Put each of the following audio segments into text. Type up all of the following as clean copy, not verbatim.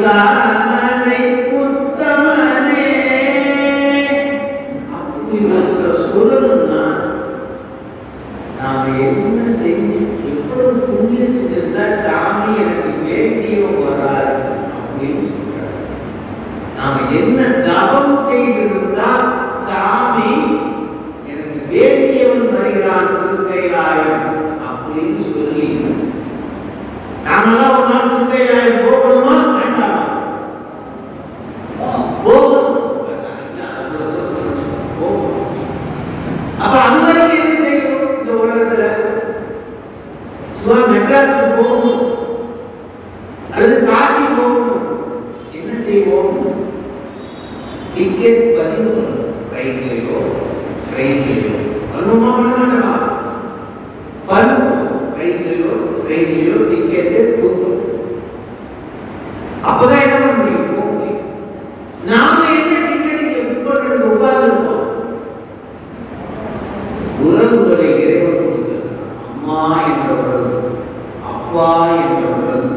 தாமரை உத்தமனே அப்படி ஒருத்தர் சொல்லணும்னா நாம என்ன செஞ்சு எவ்வளவு புண்ணியம் செஞ்சிருந்தா சாமி எனக்கு வேண்டியவன் வராது அப்படின்னு சொல்றாரு. நாம என்ன தவம் செய்திருந்தா சாமி எனக்கு வேண்டியவன் வருகிறான் திருக்கைலாயம் அப்படின்னு சொல்லி நாமெல்லாம் ஒரு நாள் திருக்கைலாயம் போகணுமா வேண்டாமா? போகணும். அப்ப அந்த மாதிரி என்ன செய்யணும்? இந்த உலகத்துல சும்மா மெட்ராஸுக்கு போகணும் அல்லது காசி போகணும், என்ன செய்வோம்? டிக்கெட் பதிவு பண்ணணும். ரயில்லையோ ட்ரெயின்லையோ பண்ணுவோமா பண்ண மாட்டோமா? பண்ணுவோம். ரயில்லையோ டிக்கெட்டு கொடுக்கணும். அப்பதான் என்ன பண்ண முடியும்? போக முடியும். நாம என்ன டிக்கெட் இங்க புக் பண்றதுக்கு உட்கார்ந்துருக்கோம்? உறவுகளை இறைவன் கொடுத்தது. அம்மா என்ற உறவு, அப்பா என்ற உறவு,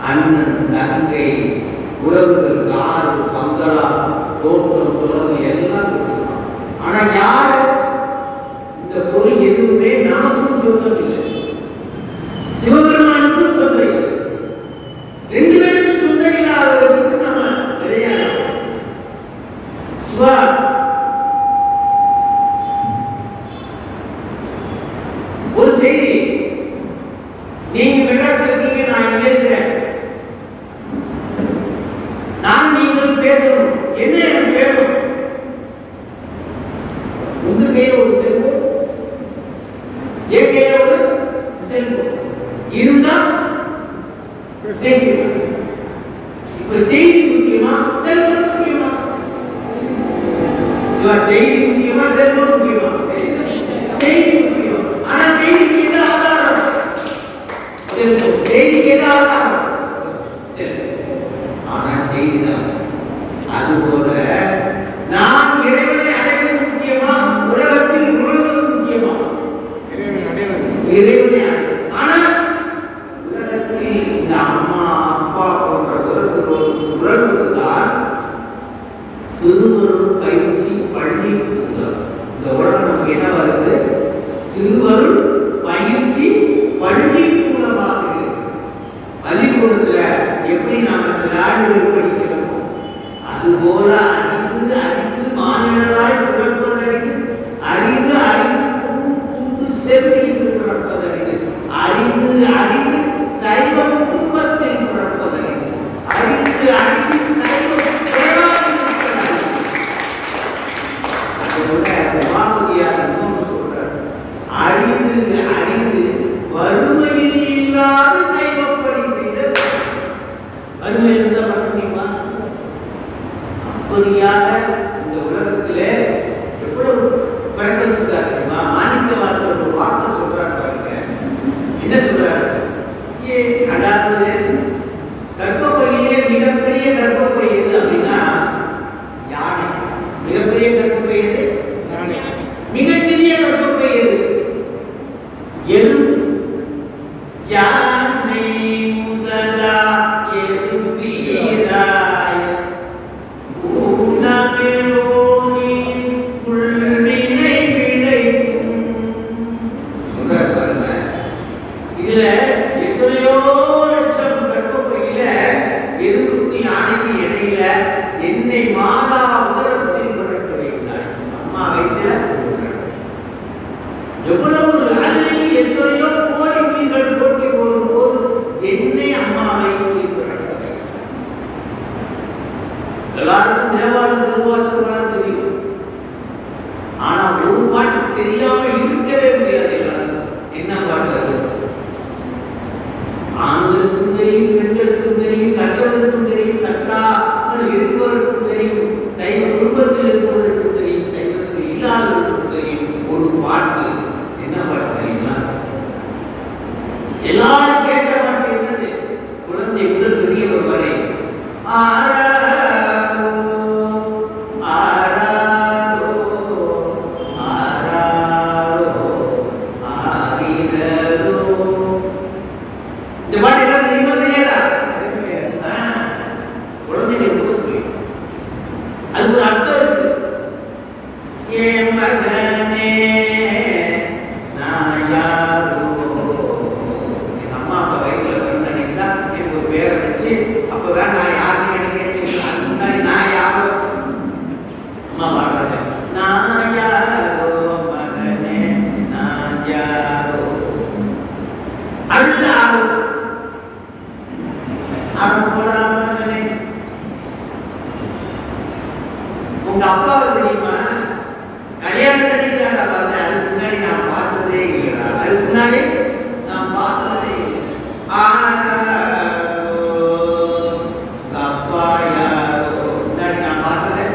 அண்ணன் தங்கை உறவுகள், காரு பங்களா தோட்டம் துறவு எல்லாம் கொடுத்துருக்கான். ஆனா யாரு இந்த பொருள் எதுவுமே நமக்கும் சொந்தம் இல்லை, சிவபெருமானுக்கும் சொந்தம் இல்லை. ரெண்டு பேருக்கும் சொந்தம் இல்லாத வச்சுட்டு நம்ம கிடையாது. சிவா ஒரு செய்தி, நீங்க மெட்ராஸ் இருக்கீங்க, நான் இங்க இருக்கிறேன், நான் நீங்கள் பேசணும், என்ன எனக்கு வேணும்? உங்க கையில ஒரு செல்போன், என் கையில ஒரு செல்போன் இருந்தா பேசலாம். இப்ப செய்தி முக்கியமா செல்போன் முக்கியமா? செய்தி முக்கியமா செல்போன் முக்கியமா? செய்தி முக்கியம். ஆனா செய்திக்கு என்ன ஆதாரம்? செல்போன். செய்திக்கு என்ன ஆதாரம்? செல்போன். ஆனா செய்திதான். அதுபோல நான் இறைவனை அடைவது முக்கியமா, உலகத்தில் நுழைவது முக்கியமா? இறைவனை அடைவது. ஆனா உலகத்தில் இந்த அம்மா அப்பா போன்ற உறவுகளோடு உறவுதான் திருவருள் பயிற்சி பள்ளி. இந்த உலகம் நமக்கு என்ன வருது? திருவருள் பயிற்சி பள்ளி மூலமாக. பள்ளிக்கூடத்துல எப்படி நாம சில ஆண்டுகள் படிக்கிறோமோ அதுபோல அறிந்து மாநிலராய் பிறப்பதற்கு, அறிந்து செல்வி பிறப்பதற்கு, அறிந்து சைவ குடும்பத்தில் பிறப்பதற்கு, அறிந்து சைவ அறிந்து வறுமையில் இல்லாத சைவப்படி செய்த வறுமையில் இருந்தால் பண்ண முடியுமா? அப்படியாக இந்த உலகத்திலே எவ்வளவு பிறக்க வச்சுருக்காரு தெரியுமா? மாணிக்க வாசகர் ஒரு வார்த்தை சொல்றாரு பாருங்க. என்ன சொல்றாரு? அதாவது கர்ப்பப்பையிலே மிகப்பெரிய கர்ப்பப்பை எது அப்படின்னா யானை. மிகப்பெரிய கர்ப்பப்பை எது? மிகச்சிறிய கர்ப்பப்பை எது? எறும்பு. யானை முதலா எறும்பீராய ஊனமிழோனின் உள்வினை விளைக்கும். சொல்றாரு பாருங்க. இதுல எத்தனையோ லட்சம் கர்ப்பப்பையில எறும்புக்கு யானைக்கு இடையில என்னை மாதா உதரத்தில் பிறக்க வைத்தாய். அம்மா வயிற்றுல எவ்வளவு அதில் எத்தனையோ கோடி மீன்கள் போட்டி போடும் போது என்னை அம்மா வயிற்றில் பிறக்க வைத்தாய். எல்லாருக்கும் தேவாரம் திருவாசகம் தெரியும். ஆனா ஒரு பாட்டு தெரியாம இருக்கவே முடியாது எல்லாருக்கும். என்ன பாட்டு அது? ஆண்களுக்கும் தெரியும், பெண்களுக்கும் தெரியும், கற்றவருக்கும் தெரியும், கற்றாமல் இருப்பவருக்கும் தெரியும், சைவ குடும்பத்தில் இருப்பவருக்கும் தெரியும், சைவத்தில் இல்லாதவருக்கும் தெரியும். ஒரு பாட்டு. என்ன பாட்டு தெரியுமா? எல்லாரும் கேட்ட பாட்டு என்னது? குழந்தை முதல் பெரியவர் வரை ஆராரோ ஆராரோ ஆராரோ உங்க அப்பாவை தெரியுமா? கல்யாணத்தன்னைக்கு தான் பார்த்தேன், அதுக்கு முன்னாடி நான் பார்த்ததே இல்லைடா, அதுக்கு முன்னாடி நான் பார்த்ததே இல்லை. அப்பா யாரோ முன்னாடி நான் பார்த்ததே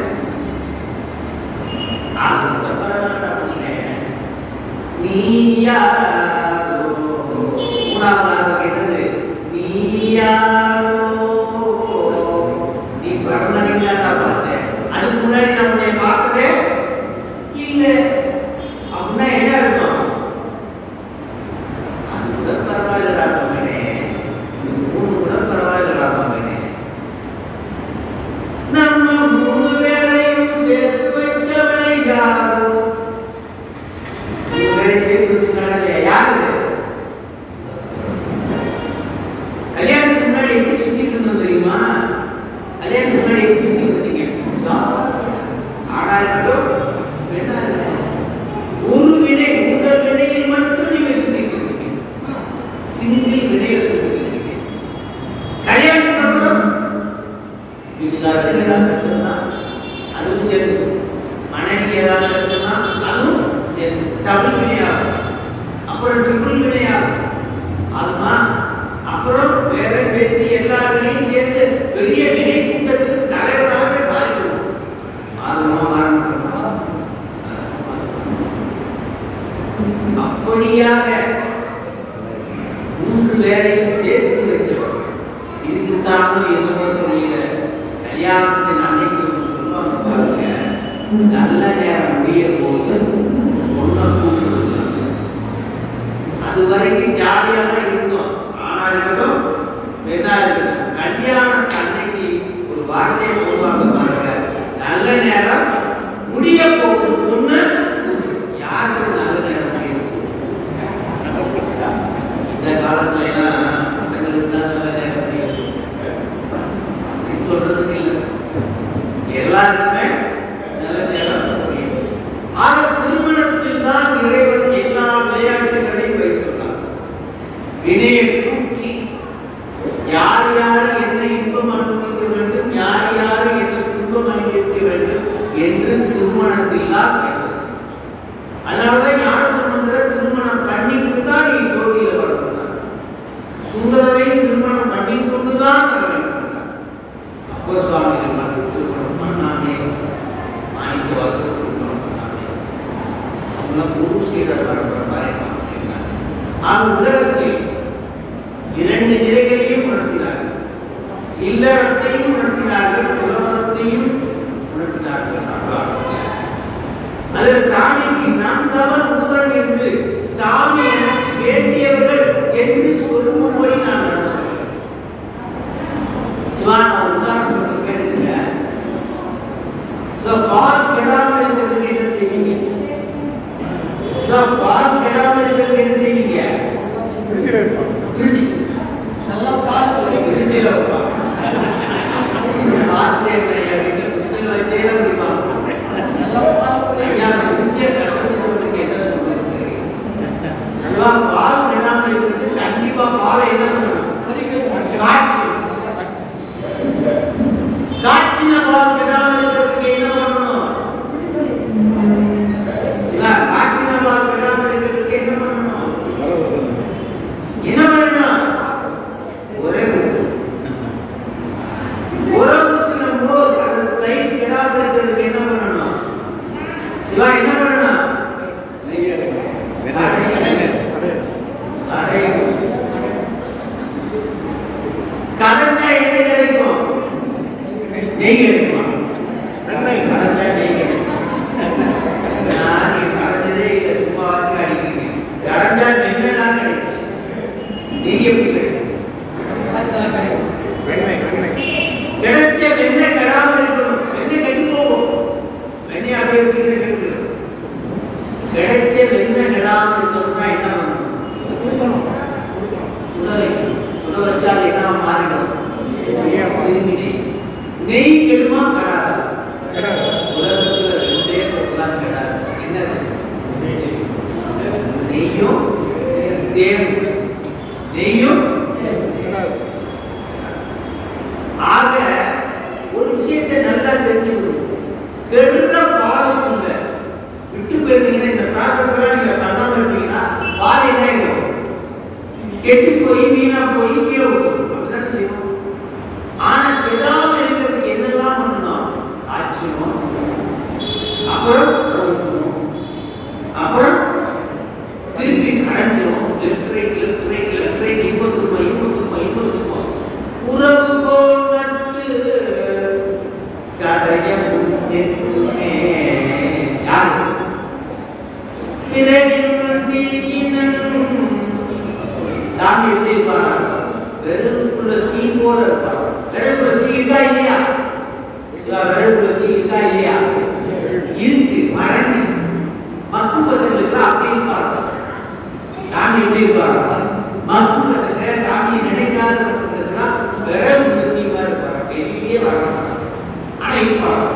நீ யாரோ. மூணாவதாக கேட்டது நீ யாரோ, நீ பிறந்தீங்களா நான் பார்த்தேன், அதுக்கு முன்னாடி நான் உன்னை பார்த்ததே இல்லை. அப்படின்னா என்ன அர்த்தம்? அது கூட பரவாயில்லடா மகனே, இந்த மூணு கூட பரவாயில்லடா மகனே. நம்ம மூணு பேரையும் சேர்த்து வச்சவரை யாரோ. மூணு பேரை சேர்த்து வச்சுக்கிறாங்க யாரு? கல்யாணத்துக்கு முன்னாடி எப்படி சுத்திட்டு இருந்தோம் தெரியுமா? கல்யாணத்துக்கு முன்னாடி எப்படி சுத்திட்டு இருந்தீங்க? ஆனா இருக்கட்டும் பெண்ணா இருக்கட்டும், ஒரு வினை உங்கள் வினையில் மட்டும் நீங்க சுத்திட்டு இருக்கீங்க, சிங்கிள் வினையை சுத்திட்டு இருக்கீங்க. கல்யாணத்துக்கு அப்புறம் வீட்டுக்காரருக்கு ஏதாவது கஷ்டம்னா அதுவும் சேர்த்து, மனைவிக்கு ஏதாவது கஷ்டம்னா அதுவும் சேர்த்து, டபுள் வினையாகும். அப்புறம் ட்ரிபிள் வினையாகும். ஆகுமா? அப்புறம் வேற பேத்தி எல்லா வினையும் சேர்த்து பெரிய வினை கூட்டத்துக்கு தலைவராகவே பாதிக்கணும். அப்படியாக மூன்று பேரையும் சேர்த்து வச்சவர். இதுக்குத்தானோ என்னமோ தெரியல, கல்யாணத்தின் அன்னைக்கு சொல்லுவாங்க பாருங்க, நல்ல நேரம் முடிய போது ஒன்றை கூப்பிட்டு, அது வரைக்கும் ஜாலியாக தான் இருந்தோம். ஆனா இருக்கட்டும் என்ன இருக்கட்டும், கல்யாணம் அன்னைக்கு ஒரு வார்த்தையை போடுவாங்க பாருங்க, நல்ல நேரம் முடிய போகுது பொண்ணு. யாருக்கு நல்ல நேரம் முடிய போகுது? இந்த காலத்துல எல்லாம் பசங்களுக்கு தான் நல்ல நேரம் முடிய போகுது சொல்றதுக்கு இல்லை, எல்லாருக்குமே நல்ல நேரம் முடியும். ஆக திருமணத்தில் தான் இறைவன் எல்லா விளையாட்டுகளையும் வைத்துள்ளார். வினையை கூட்டி யார் யார் என்ன இன்பம் அனுபவிக்க வேண்டும், யார் யார் என்ன துன்பம் அனுபவிக்க வேண்டும் என்று திருமணத்தில் தான் வேண்டும். அதனாலதான் ஞானசம்பந்தர் திருமணம் பண்ணிட்டு தான் நீ ஜோதியில வரணும், சுந்தரரையும் திருமணம் பண்ணி கொண்டுதான் வர வேண்டும். அப்போ சுவாமிகள் மட்டும் திருமணம் பண்ணாமே, மாணிக்க வாசல் திருமணம் பண்ணாமே, அவங்களாம் குரு சீடர் வரப்பட பாருங்க. உலகத்தில் இரண்டு நிலைகளையும் உணர்த்தினார்கள், இல்லறத்தையும் உணர்த்தினார்கள், துறவரத்தையும் உணர்த்தினார்கள். அதில் சாமிக்கு நாம் தவறு ஊரன் என்று சாமி எனக்கு வேண்டியவர்கள் என்று சொல்லும்படி நான் நடத்துகிறேன். சிவான உதாரணம் சொல்ல கேட்டுங்க. பால் கெடாமல் இருக்கிறதுக்கு என்ன செய்வீங்க? பால் கெடாமல் இருக்கிறதுக்கு என்ன செய்வீங்க? நல்லா பால் பிரிட்ஜில் வைப்பாங்க. ஆஸ்திரேலியா பிரிட்ஜில் வச்சே தான் வைப்பாங்க. நல்லா பால் பிரிட்ஜியை கண்டுபிடிச்சவனுக்கு என்ன சொல்றது? பால் கெடாமல் இருக்கிறது கண்டிப்பா பாலை என்ன பண்ணணும்? காய்ச்சி. காய்ச்சின பால் கெடாமல் இருக்கிறதுக்கு என்ன பண்ணணும்? காய்ச்சின பால் கெடாமல் இருக்கிறதுக்கு என்ன பண்ணணும்? என்ன பண்ணணும்? ஒரே உறவுக்கு நம்ம அது தயிர் கெடாமல் இருக்கிறதுக்கு என்ன பண்ணணும்? சிவா என்ன பண்ணணும்? கடந்தா என்ன கிடைக்கும்? நெய் கிடைக்கும். கடந்தா நெய் கிடைக்கும். நான் கடந்ததே இல்லை, சும்மா வச்சு அடிக்கிறீங்க. கடந்தா வெண்ணெய் கிடைக்கும். நெய் எப்படி கிடைக்கும்? கிடைச்ச வெண்ணெய் கெடாம இருக்கணும். வெண்ணெய் கட்டி போகும், வெண்ணெய் அப்படியே வச்சுக்கிட்டு கிடைச்ச வெண்ணெய் கெடாம இருக்கணும்னா என்ன பண்ணணும்? சுட வைக்கணும். சுட வச்சா அது என்ன மாறிடும்? நெய் கெடுமா கெடாது. உலகத்துல ரெண்டே பொருளாக கெடாது. என்னது? நெய்யும் தேனும். நெய்யும் ஆக ஒரு விஷயத்தை நல்லா தெரிஞ்சுக்கணும். கெடுற பாலுக்குள்ள விட்டு போயிருந்தீங்கன்னா இந்த ப்ராசஸ் எல்லாம் நீங்க பண்ணாம இருந்தீங்கன்னா பால் என்ன ஆகும்? கெட்டு போய் வீணா போய் கீழே விட்டுரும். அப்படிதான் செய்யணும். ஆனா கெடாம இருக்கிறதுக்கு என்னெல்லாம் பண்ணணும்? காய்ச்சணும், அப்புறம் அப்புறம் திருப்பி கடைஞ்சிடும். உறவு கோட்டு கடைய முன்னே யாரு சாமி எப்படி இருப்பாரா? விறகுக்குள்ள தீ போல இருப்பார். விறகுக்குள்ள தீ இருக்கா இல்லையா? விறகுக்குள்ள தீ இருக்கா இல்லையா? இருக்கு, மறைஞ்சு மக்கு பசங்களுக்கு அப்படி இருப்பாங்க. சாமி எப்படி இருப்பாங்க? மக்கு பசங்க, சாமி நினைக்காத பசங்களுக்குலாம் விறகுக்குள்ள தீ மாதிரி இருப்பாங்க. வெளியே வரமாட்டாங்க, ஆனா இருப்பாங்க.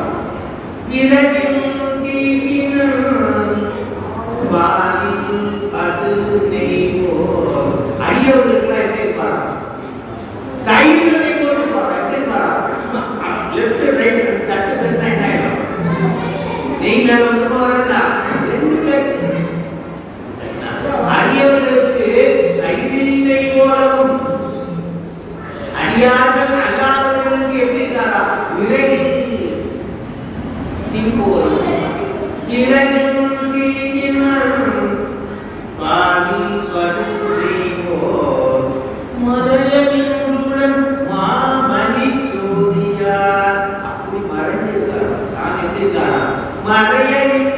விறகின் தீயினர் வானில் அது நெய்வோ. அடியவர்களுக்குலாம் எப்படி இருப்பாங்க? தைரியத்தை போட்டு இருப்பாங்க. எப்படி இருப்பாங்க? லெஃப்ட் ரைட் தட்டு தட்டுனா என்ன ஆயிடும்? நெய் மேல வந்து வரதா ரெண்டு கட்டு. அடியவர்களுக்கு தைரியை போலவும் அடியார்கள் அல்லாதவர்களுக்கு எப்படி இருக்காரா? விறகில் தீ போலும். இறகும் தீயினர் வானில் கடுதை போல் மறையவின் மாமணி சோதியார். அப்படி மறைஞ்சிருக்காரா சாமி? எப்படி இருக்காரா? மறையவின்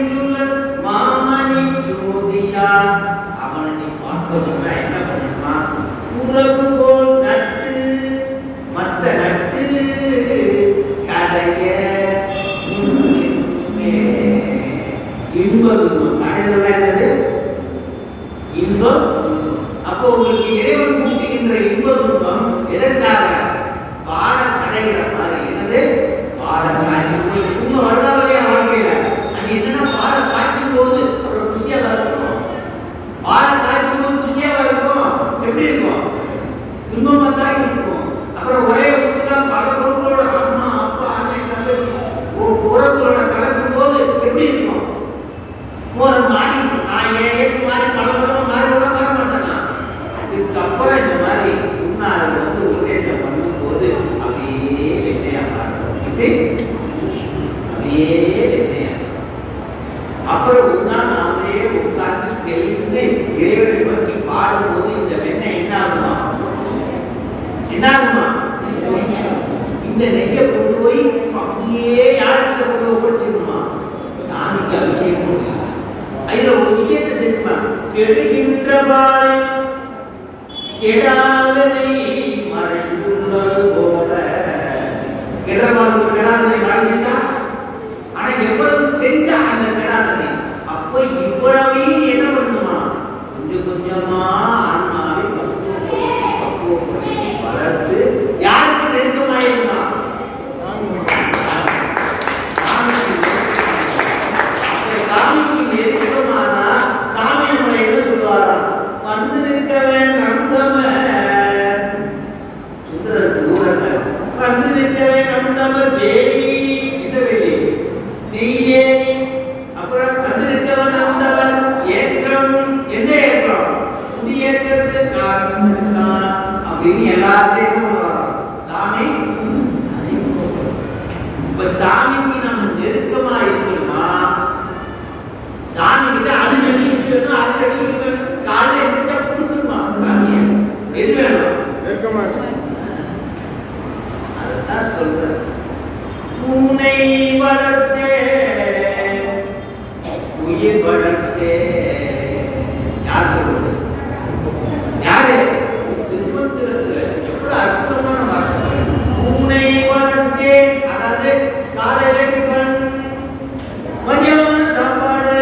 மாமணி சோதியார். அவனை நீ பார்க்கணும்னா என்ன பண்ணணுமா? உறவு போல் நட்டு மத்த நட்டு கடைய இன்பம். கடைதெல்லாம் என்னது? இன்பம். அப்போ உங்களுக்கு இறைவன் கூட்டுகின்ற இன்ப துன்பம் எதற்காக? பாட கடைகிற மாதிரி. என்னது? பாட காய்ச்சி. உங்களுக்கு துன்பம் வருதாவே வாழ்க்கையில அது என்னன்னா பாட காய்ச்சும் போது அப்புறம் குஷியா இருக்கும். பாட காய்ச்சும் போது குஷியா இருக்கும். எப்படி இருக்கும்? துன்பமா தான் இருக்கும். அப்புறம் ஒரே வீட்டுலாம் பல பொருட்களோட அம்மா அப்பா அண்ணன் தங்கச்சி உறவுகளோட கலக்கும் போது எப்படி இருக்கும்? ஒரு மாறி நான் ஏற்று மாறி பல மாறி வர மாட்டேன்னா அதுக்கப்புறம் இந்த மாதிரி முன்னாள் வந்து உபதேசம் பண்ணும் போது அப்படியே வெண்ணையா பார்க்கணும். அப்படியே வெண்ணையா. அப்புறம் ஒரு நாள் நாமளே உட்கார்ந்து தெளிந்து இறைவனை பற்றி பாடும்போது இந்த வெண்ணெய் என்ன ஆகுமா? என்ன ஆகுமா? இந்த நெய்யை கொண்டு போய் அப்படியே யார்கிட்ட கொண்டு போய் ஒப்படைச்சிருமா? சாமிக்கு அபிஷேகம் பண்ணுங்க. அதுல ஒரு விஷயத்தை தெரியுமா? கெடுகின்றவாறு கெடாதனை மறைந்துள்ளது போல. கெடாதனை மறைஞ்சிட்டா ஆனா எவ்வளவு செஞ்சா அந்த கெடாதனை அப்ப இவ்வளவையும் என்ன பண்ணுமா? கொஞ்சம் கொஞ்சமா ஆன்மாவை பக்குவப்படுத்தி வளர்த்து யாருக்கு நெருக்கமாயிருந்தா? சாமிக்கு நெருக்கமானா சாமி நம்மளை என்ன சொல்லுவாரா? வந்திருக்க வேண்டாம் தமிழர் சுந்தரத்து ஊரல்ல. வந்திருக்க வேண்டாம் தமிழ் வேலி. இந்த வேலி நெய்வேலி. அப்புறம் வந்திருக்க வேண்டாம் தமிழ் ஏற்றம். எந்த ஏற்றம்? குடியேற்றத்து காரணம் அப்படின்னு எல்லாத்தையும் சொல்லுவாங்க. சாமி இப்ப சாமிக்கு நம்ம நெருக்கமா இருக்கணுமா? சாமி கிட்ட அது நெருங்கிக்கணும், அது நெருங்கிக்கணும். காலையில் எழுந்திரிச்சா கொடுத்துருமா சாமியை? எது வேணும்? நெருக்கமா இருக்கும். அதுதான் சொல்றேன். உன்னை வளர்த்தே உயிர் வளர்த்தே. யார் சொல்றது? யாரு? திருமணத்துல எவ்வளவு அற்புதமான வார்த்தை. உன்னை வளர்த்தே. அதாவது காலையில டிஃபன், மதியான சாப்பாடு,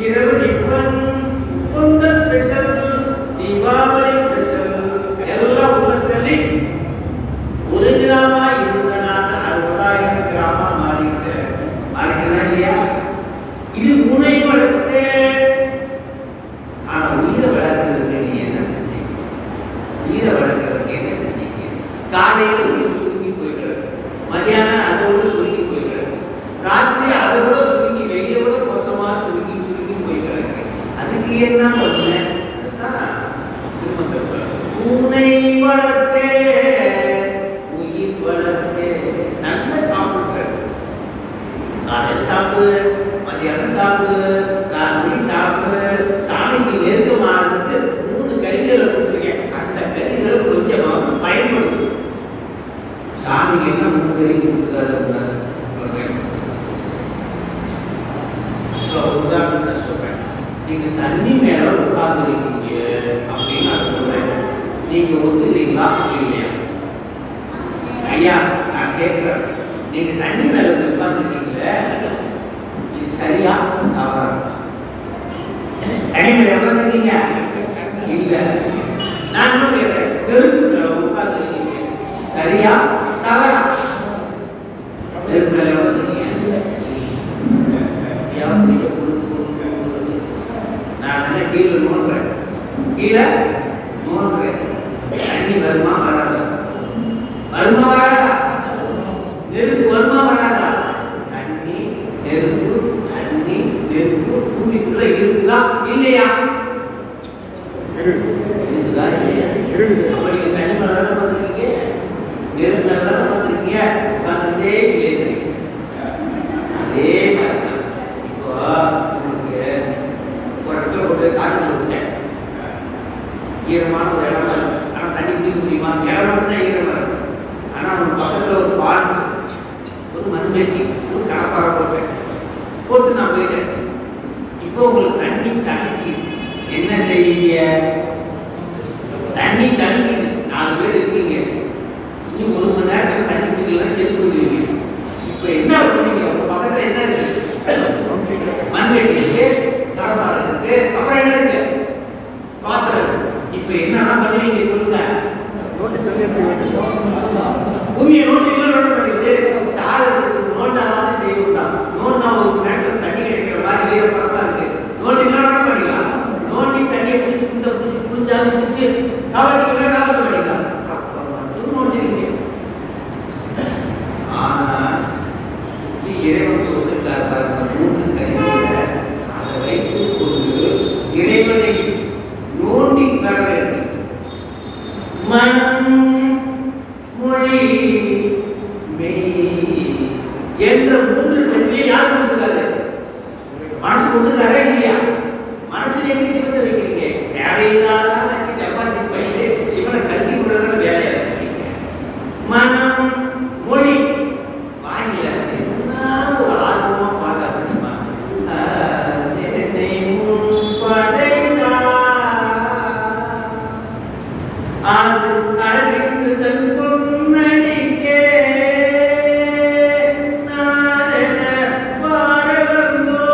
இரவு tiffin, Pongal special, Deepavali special எல்லாம் உள்ள தள்ளி ஒரு கிராமா இருந்தனால 60,000 கிராமா மாறிட்டேன் இல்லையா? இது உன்னை வளர்த்தே ட்ரைனிங் கொடுத்துருக்காரு. உதாரணத்தை சொல்றேன். நீங்க தண்ணி மேல உட்கார்ந்துருக்கீங்க அப்படின்னு நான் சொல்றேன். நீங்க ஒத்துக்கிறீங்களா இல்லையா? ஐயா நான் கேட்கிறேன், நீங்க தண்ணி மேல உட்கார்ந்துருக்கீங்களே, இது சரியா தவறா? தண்ணி மேல உட்கார்ந்துருக்கீங்க இல்ல, நான் கேட்கிறேன், நெருப்பு மேல உட்கார்ந்துருக்கீங்க சரியா தவறா? நெருப்பு மேல உட்கார்ந்துருக்கீங்க நான் என்ன கீழே நோண்டுறேன், கீழே நோண்டுறேன், தண்ணி வருமா வராதா? வருமா வராதா? நெருப்பு வருமா வராதா? தண்ணி நெருப்பு, தண்ணி நெருப்பு பூமிக்குள்ள இருக்குதா இல்லையா? இருக்குதா இல்லையா? அப்ப நீங்க தண்ணி மேல தானே பார்த்துருக்கீங்க, நெருப்பு மேல தானே பார்த்துருக்கீங்க, உட்காந்துட்டே இல்லை. அதே மாதிரி இப்போ உங்களுக்கு ஒரு இடத்துல ஒரு காற்று கொடுத்தேன், ஈரமான ஒரு இடமா இருக்கு, ஆனால் தண்ணி குடிக்க முடியுமா? ஈரமாக தான் ஈரமாக இருக்கு. ஆனால் அவங்க பக்கத்தில் ஒரு பால், ஒரு மண்வெட்டி, ஒரு கடப்பாறை போட்டு நான் போயிட்டேன். இப்போ உங்களுக்கு தண்ணி தணிக்கு என்ன செய்வீங்க? தண்ணி தணிக்குது, 4 பேர் இருக்கீங்க, இன்னும் 1 மணி நேரத்தில் தண்ணி குடிக்கலாம் செத்து போடுவீங்க. இப்போ என்ன பண்ணுவீங்க? உங்க பக்கத்தில் என்ன இருக்கு? மண்வெட்டி இருக்கு, கடப்பாறை இருக்கு, அப்புறம் என்ன இருக்கு? பாத்திரம். இப்போ என்னதான் பண்ணுவீங்க சொல்லுங்க? பூமியை நோண்டி நோண்ட பண்ணிட்டு சாதத்துக்கு நோண்டாவது செய்யணும். நோண்டா ஒரு நேரத்தில் தண்ணி கிடைக்கிற மாதிரி வேற பரப்பா இருக்கு, நோண்டி நோண்ட பண்ணிக்கலாம். நோண்டி தண்ணியை பிடிச்சி குண்டை பிடிச்சி புரிஞ்சாலும் பிடிச்சி காவல்துறை காவல் பண்ணிக்கலாம். அப்போ மட்டும் நோண்டிருக்கீங்க. ஆனா சுற்றி இறைவன் கொடுத்திருக்காரு பாருங்க, 3 கைகளை அதை வைத்து கொண்டு இறைவனை நோண்டி பெற வேண்டும். மனம் மொழி மெய் என்ற 3 கல்வியை யார் கொடுத்துருக்காரு? மனசு கொடுத்துருக்காரா இல்லையா? மனசுல எப்படி சிவத்தை வைக்கிறீங்க? தேவையில்லாத வச்சு டெபாசிட் பண்ணிட்டு சிவனை கல்வி கொடுறதுன்னு வேலையா இருக்கீங்க. மனம் மொழி வாயில என்ன ஒரு ஆர்வமா பார்க்க முடியுமா? அறிந்து தன் பொன்னடிக்கே நாரண பாடவந்தோ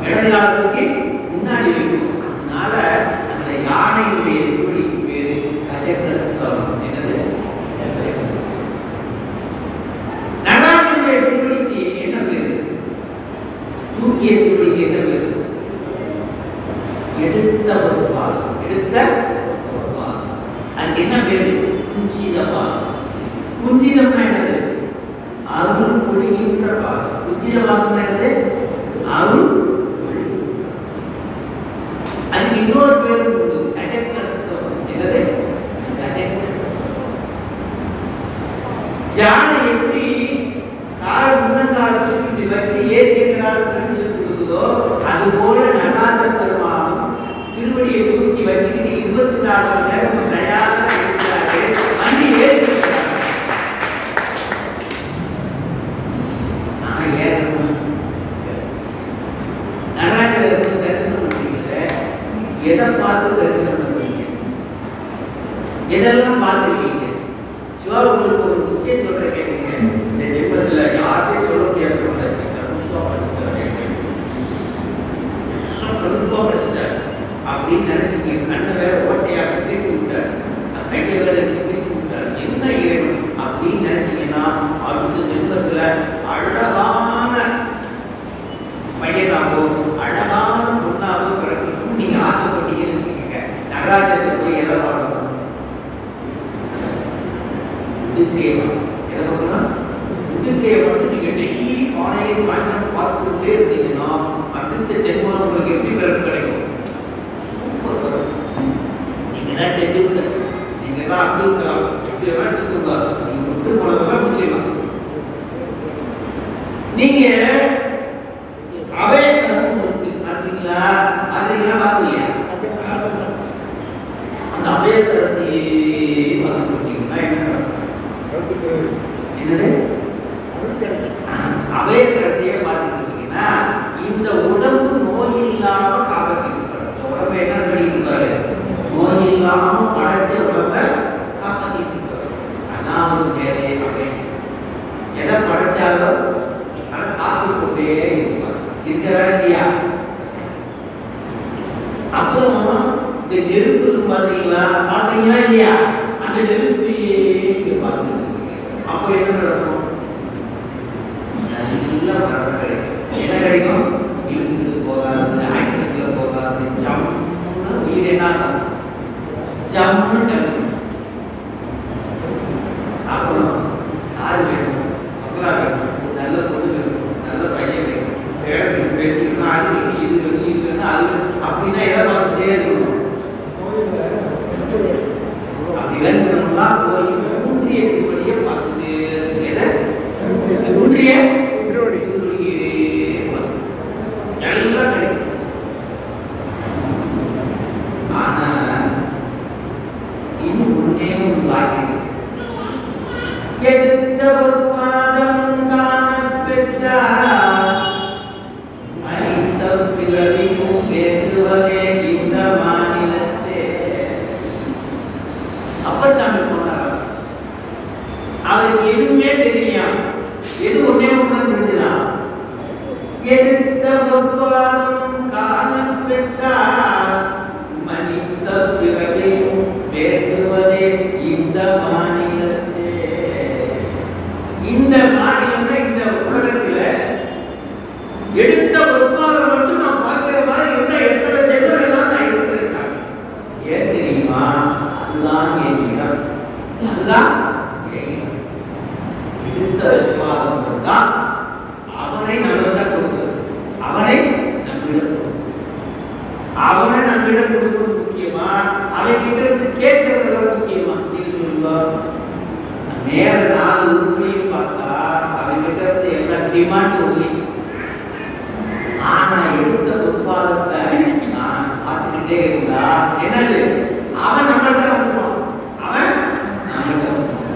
இடது காலத்துக்கு முன்னாடி வைக்கும். அதனால அந்த யானையுடைய திருவடிக்கு பேரு கஜகஸ்தம். என்னது? நடராஜனுடைய திருவடிக்கு என்ன பேரு? தூக்கிய திருவடிக்கு என்ன பேரு? எடுத்த ஒரு பாதம். எடுத்த ஒரு பாதம். அதுக்கு என்ன பேரு? குஞ்சித பாதம். குஞ்சிதம்னா என்னது? அருள் பொழிகின்ற பாதம். குஞ்சித பாதம் என்னது? அருள். அதுக்கு இன்னொரு பேர் உண்டு, கஜகஸ்தம். என்னது? கஜகஸ்தம். யானை எப்படி கால் முன்னங்காலத்துக்கு இப்படி வச்சு ஏற்றினால் பெர்மிஷன் கொடுக்குதோ, அது போல நடராஜ பெருமானும் திருவடியை தூக்கி வச்சுக்கிட்டு 24 மணி நேரம் தயாராக இருக்கிறாரு. வந்து ஏற்றிருக்கிறார். நான் ஏறணும். நடராஜர் தரிசனம் பண்ணீங்க, எதை பார்த்து தரிசனம் பண்ணுவீங்க? எதெல்லாம் பார்த்துருக்கீங்க? சிவா உங்களுக்கு ஒரு விஷயம் சொல்ற கேட்குங்க. இந்த ஜென்மத்தில் யார்கிட்டையும் சொல்ல முடியாது. கருப்பா படிச்சுட்டாரு, கருப்பா படிச்சுட்டாரு அப்படின்னு நினைச்சிங்க. கண்ணை வேற ஓட்டையா திருப்பி விட்டார், கையை வேற திருப்பி விட்டார். என்ன வேணும் அப்படின்னு நினைச்சீங்கன்னா அடுத்த ஜென்மத்தில் அழகான பையனாகவோ அழகான பொண்ணாகவோ பிறக்கணும் நீங்க ஆசைப்பட்டீங்கன்னு வச்சுக்கோங்க. நடராஜத்தை போய் எதை பார்க்கணும்? உடுக்கையை. எதை பார்க்கணும்? உடுக்கையை மட்டும் நீங்க டெய்லி காலையை சாயந்தரம் பார்த்துக்கிட்டே இருந்தீங்கன்னா அடுத்த ஜென்மம் உங்களுக்கு எப்படி பிறப்பு கிடைக்கும்? சூப்பர். நீங்க தான் தெரிஞ்சுக்க, நீங்க தான் அப்துல் கலாம் எப்படி நினைச்சுக்கோங்க. நீங்க விட்டு போனதெல்லாம் முடிச்சிடலாம். நீங்க அவைய கருப்பு இருக்கு பாத்தீங்களா? பாத்தீங்களா? பாத்தீங்க அந்த அவைய கருத்தையே பார்த்துக்கிட்டீங்கன்னா என்னது? அவைய கருத்தையே பார்த்துக்கிட்டீங்கன்னா இந்த உடம்பு நோய் இல்லாம காப்பாற்றிருப்பாரு. இந்த உடம்பை என்ன பண்ணிருப்பாரு? நோய் இல்லாம படைச்ச உடம்பை காப்பாற்றிருப்பாரு. அதான் ஒரு வேலையை அவை. எதை படைச்சாலும் அதை காத்துக்கொண்டே இருப்பார். இருக்கிறா இல்லையா? அப்புறம் இந்த நெருப்பு பாத்தீங்களா? பாத்தீங்களா இல்லையா? அந்த நெருப்பையே நீங்க பார்த்துட்டு இருக்கீங்க. அப்போ என்ன நடக்கும்? நல்ல வரவு கிடைக்கும். என்ன கிடைக்கும்? இழுத்துட்டு போகாது, ஆக்சிடென்ட்ல போகாது, ஜம்முன்னு உயிர் என்ன ஆகும்? ஜம்முன்னு கிளம்பும். அப்புறம் கார் வேணும், மக்களா வேணும், நல்ல பொண்ணு வேணும், நல்ல பையன் வேணும், பேரன் பேட்டினா அது இது இல்லைன்னா அது அப்படின்னா எதை பார்த்துட்டே இருக்கணும்? அப்படி வேணும்னா போய் ஊன்றிய திருவடியை பார்த்துட்டு எதை? ஊன்றிய திருவடியே பார்த்து எல்லாம் கிடைக்கும். ஆனா இன்னும் ஒன்னே ஒன்று பாக்கி. எடுத்த ஒரு பாதம் காண பெற்றார் மனித பிறவியும் வேண்டுவதே இந்த மாநிலத்தே. அப்பச்சாமி போனாரா? அவருக்கு எதுவுமே தெரியா. எது ஒன்னே ஒன்று தெரிஞ்சுதான். எடுத்த ஒரு பாதம் காண பெற்றார் மனித பிறவியும் வேண்டுவதே இந்த மாநிலத்தே. இந்த மாநிலம்னா இந்த உலகத்துல எடுத்த ஒரு பாதம் மட்டும் நான் பார்க்கிற மாதிரி என்ன எத்தனை ஜென்மம் நான் எடுத்துருக்கேன். ஏன் தெரியுமா? அதுதான் என் இடம். அதுதான் எடுத்த பாதம் தான் அவனை நம்மிடம் கொடுக்கிறது. அவனை நம்மிடம் அவனை நம்மிடம் கொடுப்பது முக்கியமா? அவன் கிட்ட இருந்து கேட்கறதெல்லாம் முக்கியமா? நீங்க சொல்லுங்க. நேர 4 உருப்படியும் பார்த்தா அவன் கிட்ட இருந்து எல்லாம் டிமாண்ட் ஒண்ணு. ஆனா எடுத்த உட்பாதத்தை நான் பார்த்துக்கிட்டே இருந்தா என்னது? அவன் நம்மள்கிட்ட வந்துடுவான். அவன் நம்மள்கிட்ட வந்துடுவான்.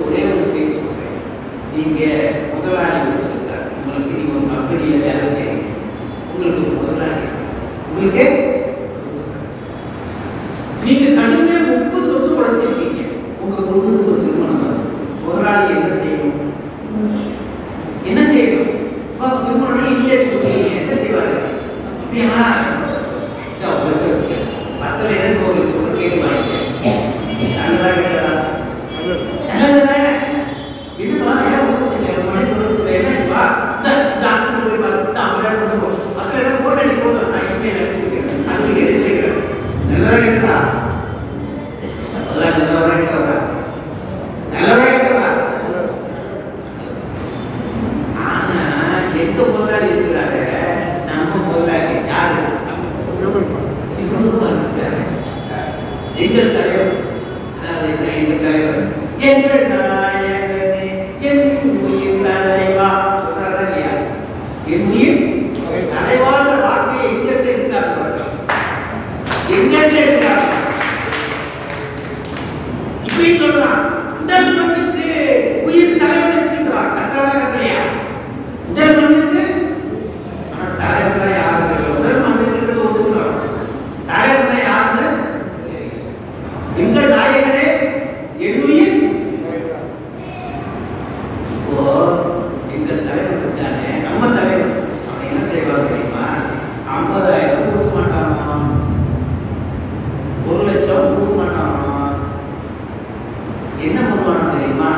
ஒரே ஒரு விஷயம் சொல்றேன். நீங்க முதலாளி சொல்லிட்டார், உங்களுக்கு நீங்க ஒரு கம்பெனியில வேலை செய்யுங்க. உங்களுக்கு ஒரு முதலாளி, உங்களுக்கு நீங்க கடுமையா 30 வருஷம் உழைச்சிருக்கீங்க. உங்க பொண்ணுக்கு ஒரு திருமணம் என்ன செய்யணும்? திருமணம் இல்லையே சொல்லுவீங்க, என்ன செய்வாரு? அப்படியா பத்தல என்ன கோவில் சொல்ல கேட்பாங்க. நல்லதா கேட்டதா? நல்லதுதானே. இதுவா ஏன் மணி சொல்ல என்ன செய்வா? டாக்டர் போய் பார்த்து அவரை கொண்டு போ. மக்கள் என்ன போட்டோ நீ போதும், நான் எப்படி நினைச்சிருக்கேன் அங்கே இருக்கிறேன். நல்லதா கேட்டதா? நல்லதா கேட்டதா? நல்லதா கேட்டதா? ஆனா எங்க முதலாளி இருக்கிறாரு? நம்ம முதலாளி யாரு? சிவபெருமான் இருக்காரு. எங்கள் தலைவர், அதாவது எங்கள் தலைவர், எங்கள் நாயகனே என் உயிர் தலைவா சொல்றாரா இல்லையா? என் உயிர் தலைவான வார்த்தையை எங்க இருக்கிறார்? எங்க இருக்கிறார்? இப்படி சொல்றான். உடல் மண்ணுக்கு உயிர் தலைவன் இருக்கின்றார். கத்தலையா உடல் மண்ணுக்கு, ஆனா தலைவன் யாரு? உடல் மண்ணுக்கு ஒன்றுகிறான். தலைவன் யாரு? எங்கள் நாயகனே என் உயிர். இப்போ எங்கள் தலைவர் இருக்கானே, நம்ம தலைவர், அவன் என்ன செய்வார் தெரியுமா? 50,000 கொடுக்க மாட்டானா, 1 லட்சம் கொடுக்க மாட்டானா. என்ன பண்ணுவானா தெரியுமா?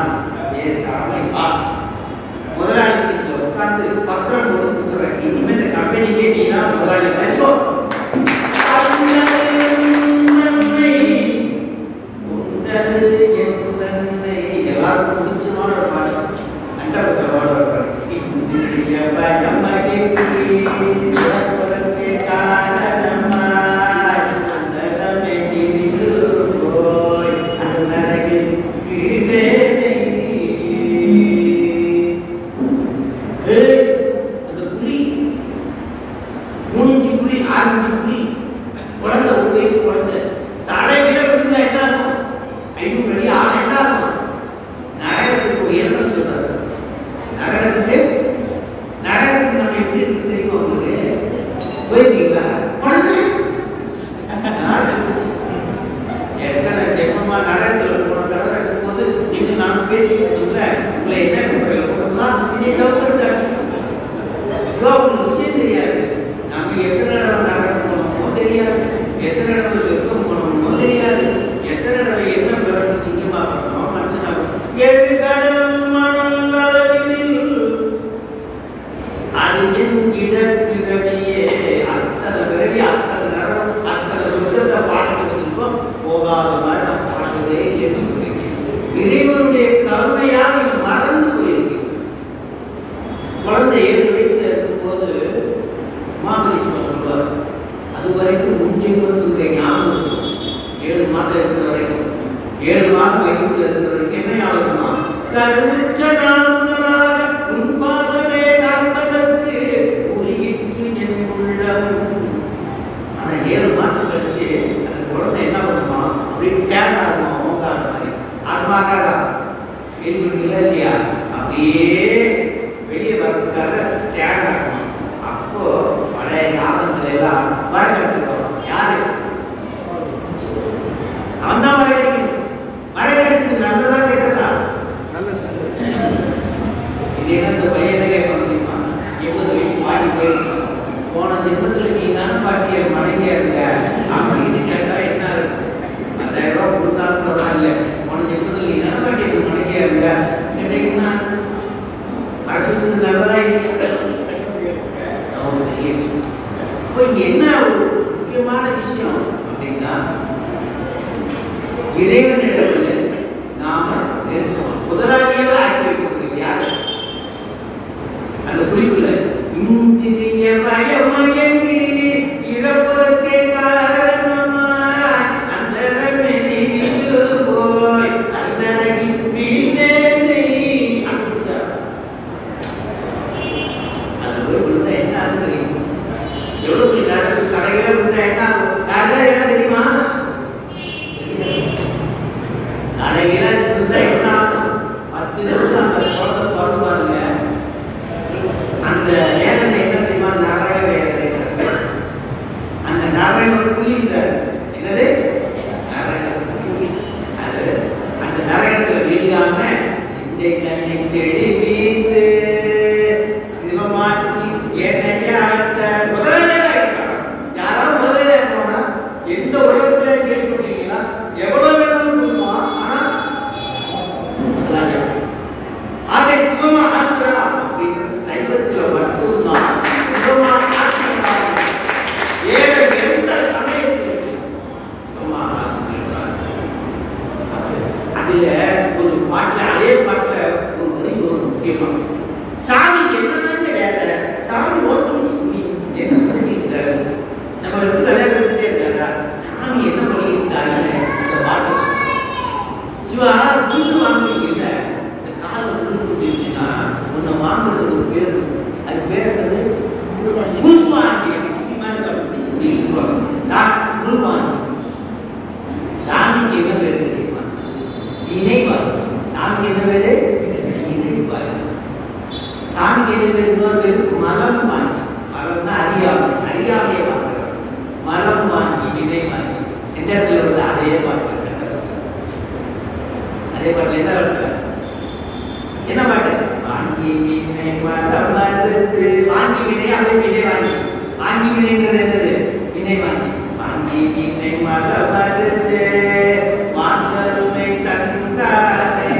பேசாம வா, முதலாளி சீட்ல உட்கார்ந்து பத்திரம் போட்டு கொடுத்துறேன். இனிமே இந்த கம்பெனிக்கே நீ தான் முதலாளி. வச்சோ எல்லாருக்கும் பிடிச்சமான ஒரு பாட்டு. அண்டர்வோட இறைவனுடைய கருணையால் மறந்து போயிருக்கு. குழந்தை 7 வயசுல இருக்கும்போது மாமனிஸ்வரர் சொல்வார், அது வரைக்கும் முன்ஜென்மத்துடைய ஞாபகம் இருக்கும். 7 மாதம் இருக்கிற வரைக்கும், 7 மாதம் வயிற்றுல இருக்கிற வரைக்கும் என்ன ஞாபகமா? கருமிச்ச நாளுதலாக உன்பாதமே கர்மதற்கு உரியிற்று என் உள்ளம். ஆனா 7 மாசம் கழிச்சு அந்த குழந்தை என்ன பண்ணுமா? அப்படியே கேமரா இருக்கும், மோகாத மாதிரி ஆத்மாகாதா கேள்விங்களா இல்லையா? அப்படியே வெளியே வர்றதுக்காக கேமரா இருக்கும். அப்போ பழைய ஞாபகங்கள் எல்லாம் வரக்கடிச்சுக்கணும். யாரு? அவன் தான் வரக்கடிக்கணும். வரக்கடிச்சது நல்லதா கேட்டதா? இல்லைன்னா இந்த பையனை கேட்க தெரியுமா? 70 வயசு வாங்கி போயிருக்கோம், போன ஜென்மத்தில் நீ தான் பாட்டிய மனைவியா இருக்க அப்படின்னு கேட்டா என்ன இருக்கும்? 10,000 ரூபாய் கொடுத்தாலும் பரவாயில்ல, போன ஜென்மத்தில் நீ தான் பாட்டிய மனைவியா இருக்க கேட்டீங்கன்னா நல்லதா இல்லையா? இப்போ இங்க என்ன ஒரு முக்கியமான விஷயம் அப்படின்னா, இறைவனிடத்தில் நாம நெருக்கம். முதலாளியாக ஆக்கி வைக்கக்கூடிய யாரு? அந்த குறிப்புல இந்திரிய பயமயங்கி இறப்பதற்கே காரணமாய் அந்த போய் அந்த வீணே அப்படிச்சா அது போய் விழுந்தா என்ன ஆகும் தெரியும்? எவ்வளவு பெரிய கரையில விழுந்தா என்ன ஆகும்? என்ன தெரியுமா? கரையில விழுந்தா என்ன ஆகும்? 10 நிமிஷம் அந்த குழந்தை பிறந்தாங்க. அந்த வேதனை என்ன தெரியுமா? நரக வேதனை. அந்த நரக புலி என்னது? நரக புலி. அது அந்த நரகத்தில் வீழாம சிந்தை கண்ணை தேடி வீத்து சாமிக்கு என்ன பேர்? இன்னொரு பேர் மலம் வாங்கி. மலம்னா அறியாமை, அறியாமையை வாங்குறோம். மலம் வாங்கி வினை வாங்கி. எந்த இடத்துல வந்து அதையே பார்த்து அதே பாட்டில் என்ன இருக்கு? என்ன பாட்டு? வாங்கி வினை மலம் மறுத்து. வாங்கி வினை அதை வினை வாங்கி. வாங்கி வினைங்கிறது என்னது? வினை வாங்கி. வாங்கி வினை மலம் மறுத்து வாங்கருமை தந்தானே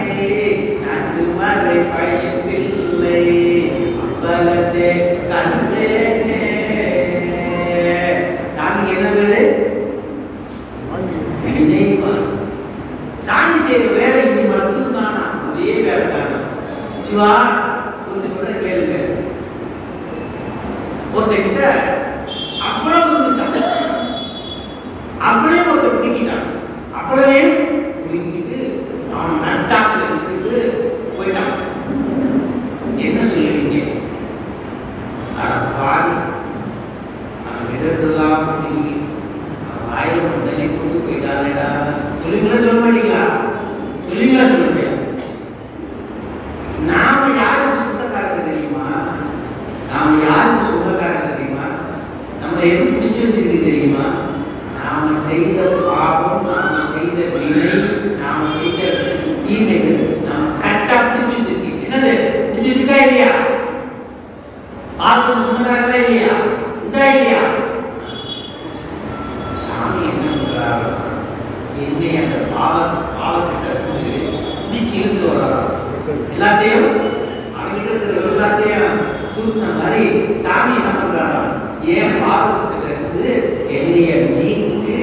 நன்று மறை பயப்பில்லை அப்பலத்தே கண்டேனே. சாமி என்ன பேரு? வினை வாங்கி. சாமி செய்யற வேலை இது மட்டும் தானா? ஒரே வேலை தானா? சிவா ஒரு சொல்ற கேளுங்க. ஒருத்தங்கிட்ட அவ்வளவு இருந்துச்சான், அப்படியே ஒருத்தர் பிடிக்கிட்டான். அப்படியே பிடிக்கிட்டு அவன் நட்டாக்கில் எடுத்துட்டு போயிட்டான். என்ன சொல்லுவீங்க? பாரு அவன் இடத்தெல்லாம் பிடிக்கி ஆயிரம் மண்டலை கொண்டு போயிட்டானேடா. சொல்லுங்களா சொல்ல மாட்டீங்களா? சொல்லுங்களா சொல்ல முடியாது. நாம யாருக்கு சொந்தக்காரங்க தெரியுமா? நாம யாருக்கு சொந்தக்காரங்க தெரியுமா? நம்ம எது பிடிச்சு வச்சிருக்கு தெரியுமா? நாம செய்த பாவம், நாம செய்த வினை, நாம செய்த தீமைகள் நாம கட்டா பிடிச்சு வச்சிருக்கு. என்னது பிடிச்சு வச்சிருக்கா இல்லையா? பாவத்துக்கு சொந்தக்காரங்களா இல்லையா? உண்டா இல்லையா? சாமி என்ன பண்றாரு? என்னை அந்த பாவத்திட்ட பிடிச்சு இருந்து வர்றாரு. எல்லாத்தையும் அவங்கிட்ட இருக்கிற எல்லாத்தையும் சுருட்டின மாதிரி சாமி என்ன பண்றாரா? ஏன் பாவத்திட்ட இருந்து என்னைய மீட்டு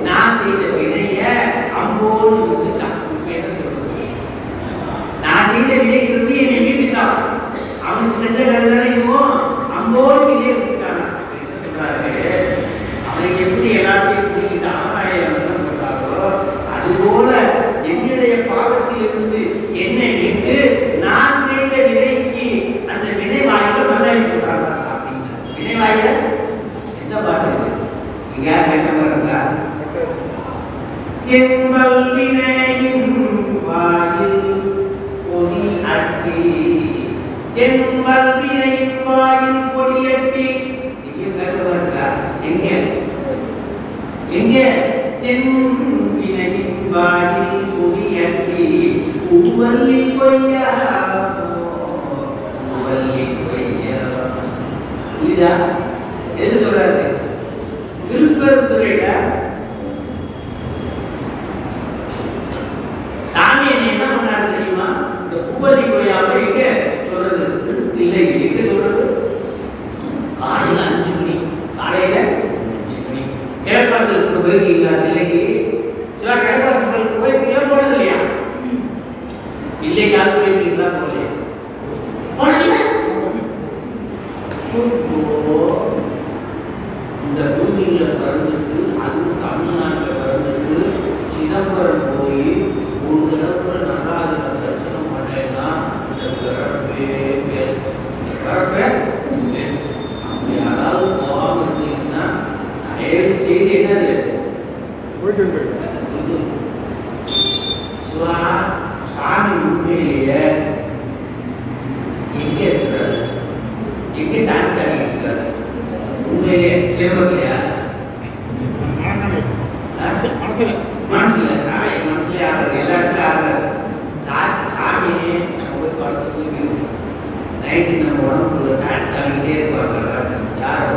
நான் செய்த வினைய அம்போன்னு விட்டுட்டான். இப்ப என்ன சொல்றது? நான் செய்த வினைக்கு இருந்து என்னை மீட்டுட்டான். அவனுக்கு செஞ்ச கருதானோ அம்போன்னு வினையை விட்டுட்டானா? என்ன சொல்றாரு? அவனுக்கு எப்படி எல்லாத்தையும் பிடிக்கிட்டு அவனாய என்ன பண்றாரோ அதுபோல என்னுடைய பாவத்தில் இருந்து என்னை விட்டு நான் செய்த வினைக்கு அந்த வினை வாயில மதாயி போட்டாரா சாமி? வினை வாயில என்ன பாட்டு? இங்க கேட்க இருக்கா? என்பல் வினையின் வாயில் பொடி அட்டி, என்பல் வினையின் வாயில் பொடி அட்டி. இங்க கேட்க இருக்கா? எங்க எங்க? தென் வினையின் வாயில் பொடி அட்டி உவல்லி கொய்யா உவல்லி கொய்யா. புரியுதா? எது சொல்றாரு? திருப்பெருந்துறையில சாமி என்ன பண்ணாரு தெரியுமா? இந்த பூவல்லி கொய்யாவை எங்க சொல்றது? இல்லை எங்க சொல்றது? காலையில 5 மணி. காலையில 5 மணி கிழக்காசலுக்கு போயிருக்கீங்களா? இல்லைக்கு சில கிழக்காசலுக்கு போயிருக்கீங்களா? போனது இல்லையா? இல்லைக்காக போயிருக்கீங்களா? போலையா? போனதில்லை. இந்த பூமியில பிறந்துட்டு அதுவும் தமிழ்நாட்டில் பிறந்துட்டு சிதம்பரம் போய் ஒரு தடவை நடராஜனை தரிசனம் பண்ணேன்னா இந்த பிறப்பே வேஸ்ட். பிறப்பே வேஸ்ட். அப்படி யாராவது போகாம இருந்தீங்கன்னா தயவு செய்து என்னது சிவா சாமி உண்மையிலேயே எங்க இருக்கிறாரு? எங்க டான்ஸ் ஆடிட்டு இருக்காரு? உண்மையிலே சிவபக்தியா? மனசுல என் மனசுல ஆடுறது எல்லா இடத்துல ஆடுறாரு. சாமி நம்ம போய் படத்துக்கு நைட்டு நம்ம உடம்புக்குள்ள டான்ஸ் ஆடிக்கிட்டே இருப்பாங்க. நடராஜன் யாரோ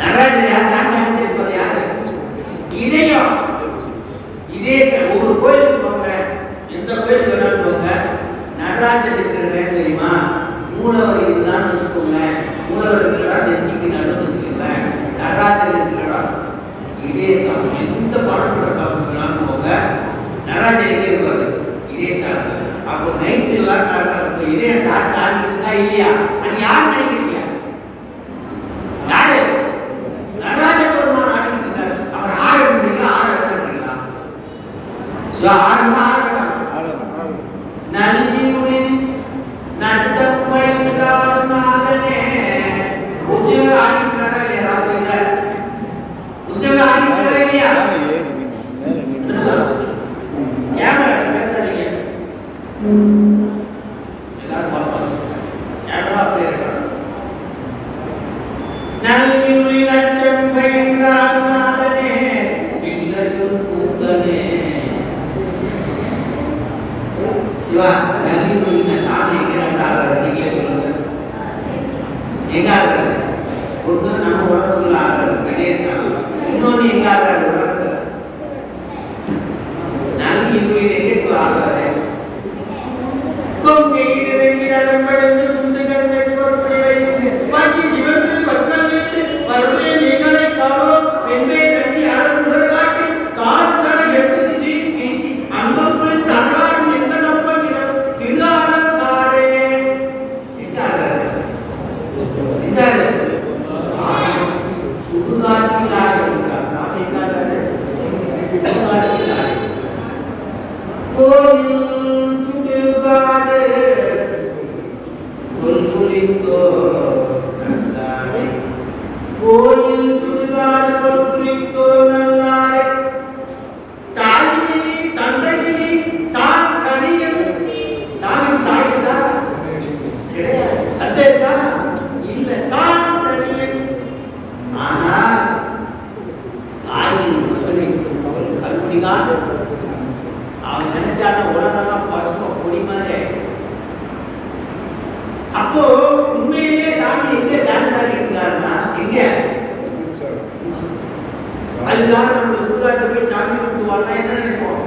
நடராஜன் யார் டான்ஸ் ஆடிக்கிட்டே இருப்பாரு? யாரு? இதயம். இதே ஒவ்வொரு கோயிலுக்கு போங்க, எந்த கோயிலுக்கு வேணாலும் போங்க, நடராஜன் இருக்கிற இடம் தெரியுமா? மூலவர் இதுதான் வச்சுக்கோங்க. மூலவர் இருக்கிறா நெற்றிக்கு நடுவு வச்சுக்கோங்க. நடராஜன் இருக்கிறா இதே தான். எந்த பாடப்பட பார்க்கணும்னாலும் போங்க, நடராஜன் எங்கே இருப்பாரு? இதே தான். அப்போ நைட்டு எல்லாம் இதே டான்ஸ் ஆடிட்டு இல்லையா? அது யார் நினைக்கிறீங்க? யாரு? நடராஜ பெருமான் ஆடிட்டு இருக்காரு. அவர் ஆடுறீங்களா? ஆடுறீங்களா? நல்கியுளில் நட்டம் பயின்றாடும் நாதனே. உச்சல ஆடிட்டாரா இல்லையா? ராத்திரியில உச்சல ஆடிட்டாரா இல்லையா? கேமரா பேசாதீங்க. எல்லாரும் பார்ப்பாங்க. கேமரா அப்படியே இருக்காங்க. நல்விழி லட்சம் பயின்றார் நாதனே தில்லையும் கூத்தனே. சிவா நல்விழி சாமி எங்க ஆடுறாரு? நீங்களே சொல்லுங்க. எங்க ஆடுறாரு? ஒன்று நம்ம உலகத்துக்குள்ள ஆடுறாரு கணேசன். இன்னொன்று எங்க ஆடுறாரு? உலகத்துல நல்விழி எங்கே சிவா ஆடுறாரு? கொங்கை இறங்கி நலம்படைந்து குந்துகள் மென்பொருளை வைத்து மாற்றி சிவத்தில் பக்கம் நின்று வருடைய நிகழை காணோ வெண்மை தங்கி அறம் உலகாட்டி தான் சட எட்டு திசை வீசி அங்கக்குள் தகரான் எந்த நம்பகிடம் திருஆலங்காடே. எங்காரு? எங்காரு? சுடுகாட்டில் ஆடுகிறார். சாமி எங்காரு? சுடுகாட்டில் ஆடு. கோயில் சுடுகாடு கொல்குலித்தோ நல்லாடை. கோயில் சுடுகாடு கொல்குலித்தோ நல்லாடை. தாய்கிளி தந்தைகிளி தான் கலியன். சாமி தாய்தா கிடையாது, தந்தைதா இல்லை, தான் தனியன். ஆனால் தாயின் மகளை கல்பனிதான் அவன் நினைச்சான உலகெல்லாம் பசும பொடி மாதிரி. அப்போ உண்மையிலேயே சாமி எங்க டான்ஸ் ஆடிருக்காருன்னா எங்க? அதுக்காக நம்ம சுடுகாட்டு போய் சாமி கும்பிடுவாங்க என்ன நினைப்போம்?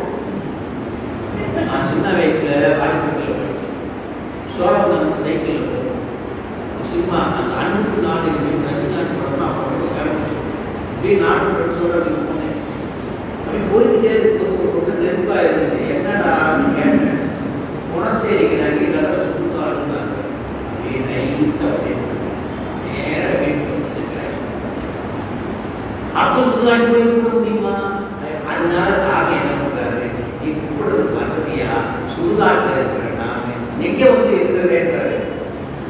நான் சின்ன வயசுல வாய்ப்புகள் படிச்சேன். சோழவன் சைக்கிள் சினிமா அந்த அன்புக்கு நாடு ரஜினாக்கு அப்படியே நாடு ஃப்ரெண்ட்ஸோட போனேன். அப்படி போய்கிட்டே இருக்கும் ரொம்ப நெருப்பா இருந்தது. என்னடா கேட்டேன். குணத்தேரிக்கு நகை சுடுகாடுனாங்க. அப்படியே நைஸா நேர வீட்டு செட்டில். அப்போ சுடுகாடு போய் கூட முடியுமா? அதனால சாமி என்ன பண்றாரு? நீ கூடுறதுக்கு வசதியா சுடுகாட்டுல இருக்கிற நாம எங்க வந்து இருக்கிறேன்றாரு.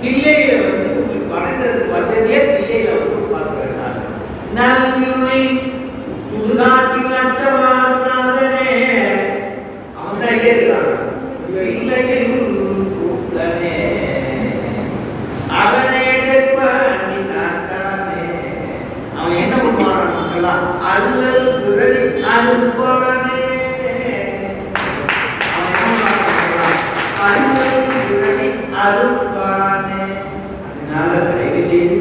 தில்லையில வந்து உங்களுக்கு வணங்குறதுக்கு வசதியா தில்லையில வந்து பார்க்கிறேன். நல்விழி சுடுகாட்டில் நட்டவானே அவன் தான் இருக்கிறான். இல்லையும் கூத்தனே அவனே பண்ணி நாட்டானே. அவன் என்ன பண்ணுவான்? மக்கள்லாம் அல்லல் விரதி அருப்பானே. அல்லல் விரதி அருப்பானே. அதனால தயவு செய்து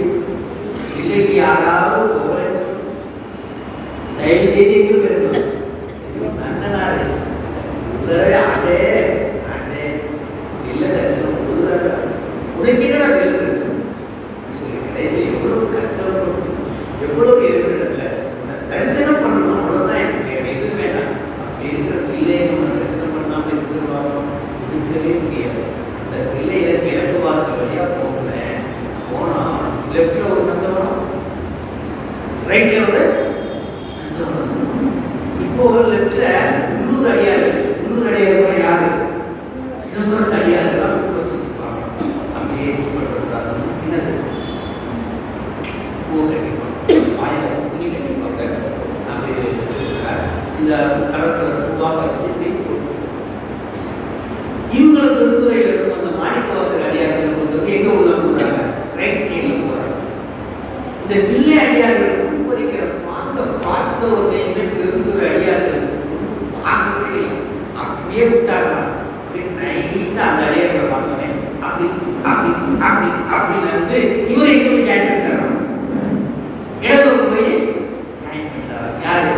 இல்லைக்கு யாராவது தயவு செய்து எங்க பெருமாள் நல்ல நாடு ஆண்டே ஆண்டே இல்ல தரிசனம் உனக்கு என்னடா இல்ல தரிசனம் சொல்லி கடைசி எவ்வளவு கஷ்டப்படும் எவ்வளவு இருக்கிறதுல தரிசனம் பண்ணணும். அவ்வளவுதான் எனக்கு தேவை, எதுவும் வேண்டாம். அப்படி இருக்கிற பிள்ளையை நம்ம தரிசனம் பண்ணாம இருக்கவே முடியாது. அந்த பிள்ளையில கிழக்கு வாசல் வழியா போனேன். போனா லெப்ட்ல ஒரு நந்தவனம், ரைட்ல ஒரு இப்போ லெப்ட்ல உள்ளூர் அடியார். உள்ளூர் அடியார் யாரு? சிதம்பரத்து அடியார் வச்சிருப்பாங்க. அப்படியே என்னது பூ கட்டிப்பாங்க, வாயில துணி கட்டிப்பாங்க. அப்படி இந்த கலர் பூவா பறிச்சு இவங்களை திருத்துறையில இருக்கும் அந்த மாணிக்கவாசல் அடியார்கள் எங்க உள்ள போறாங்க? ரைட் சைட்ல போறாங்க. இந்த தில்லை அடியார்கள் உட்பறிக்கிற பார்த்த உடனே பெருந்துறை அடியார்கள் பார்க்கவே இல்லை. அப்படியே விட்டாங்க. அப்படியே நைஸா அந்த அடியார்களை பார்த்தோன்னே அப்படி அப்படி அப்படி அப்படின்னு வந்து இவரை எங்க போய் ஜாயின் பண்ணிட்டாரோ இடத்துல போய் ஜாயின் பண்ணிட்டாரு. யாரு?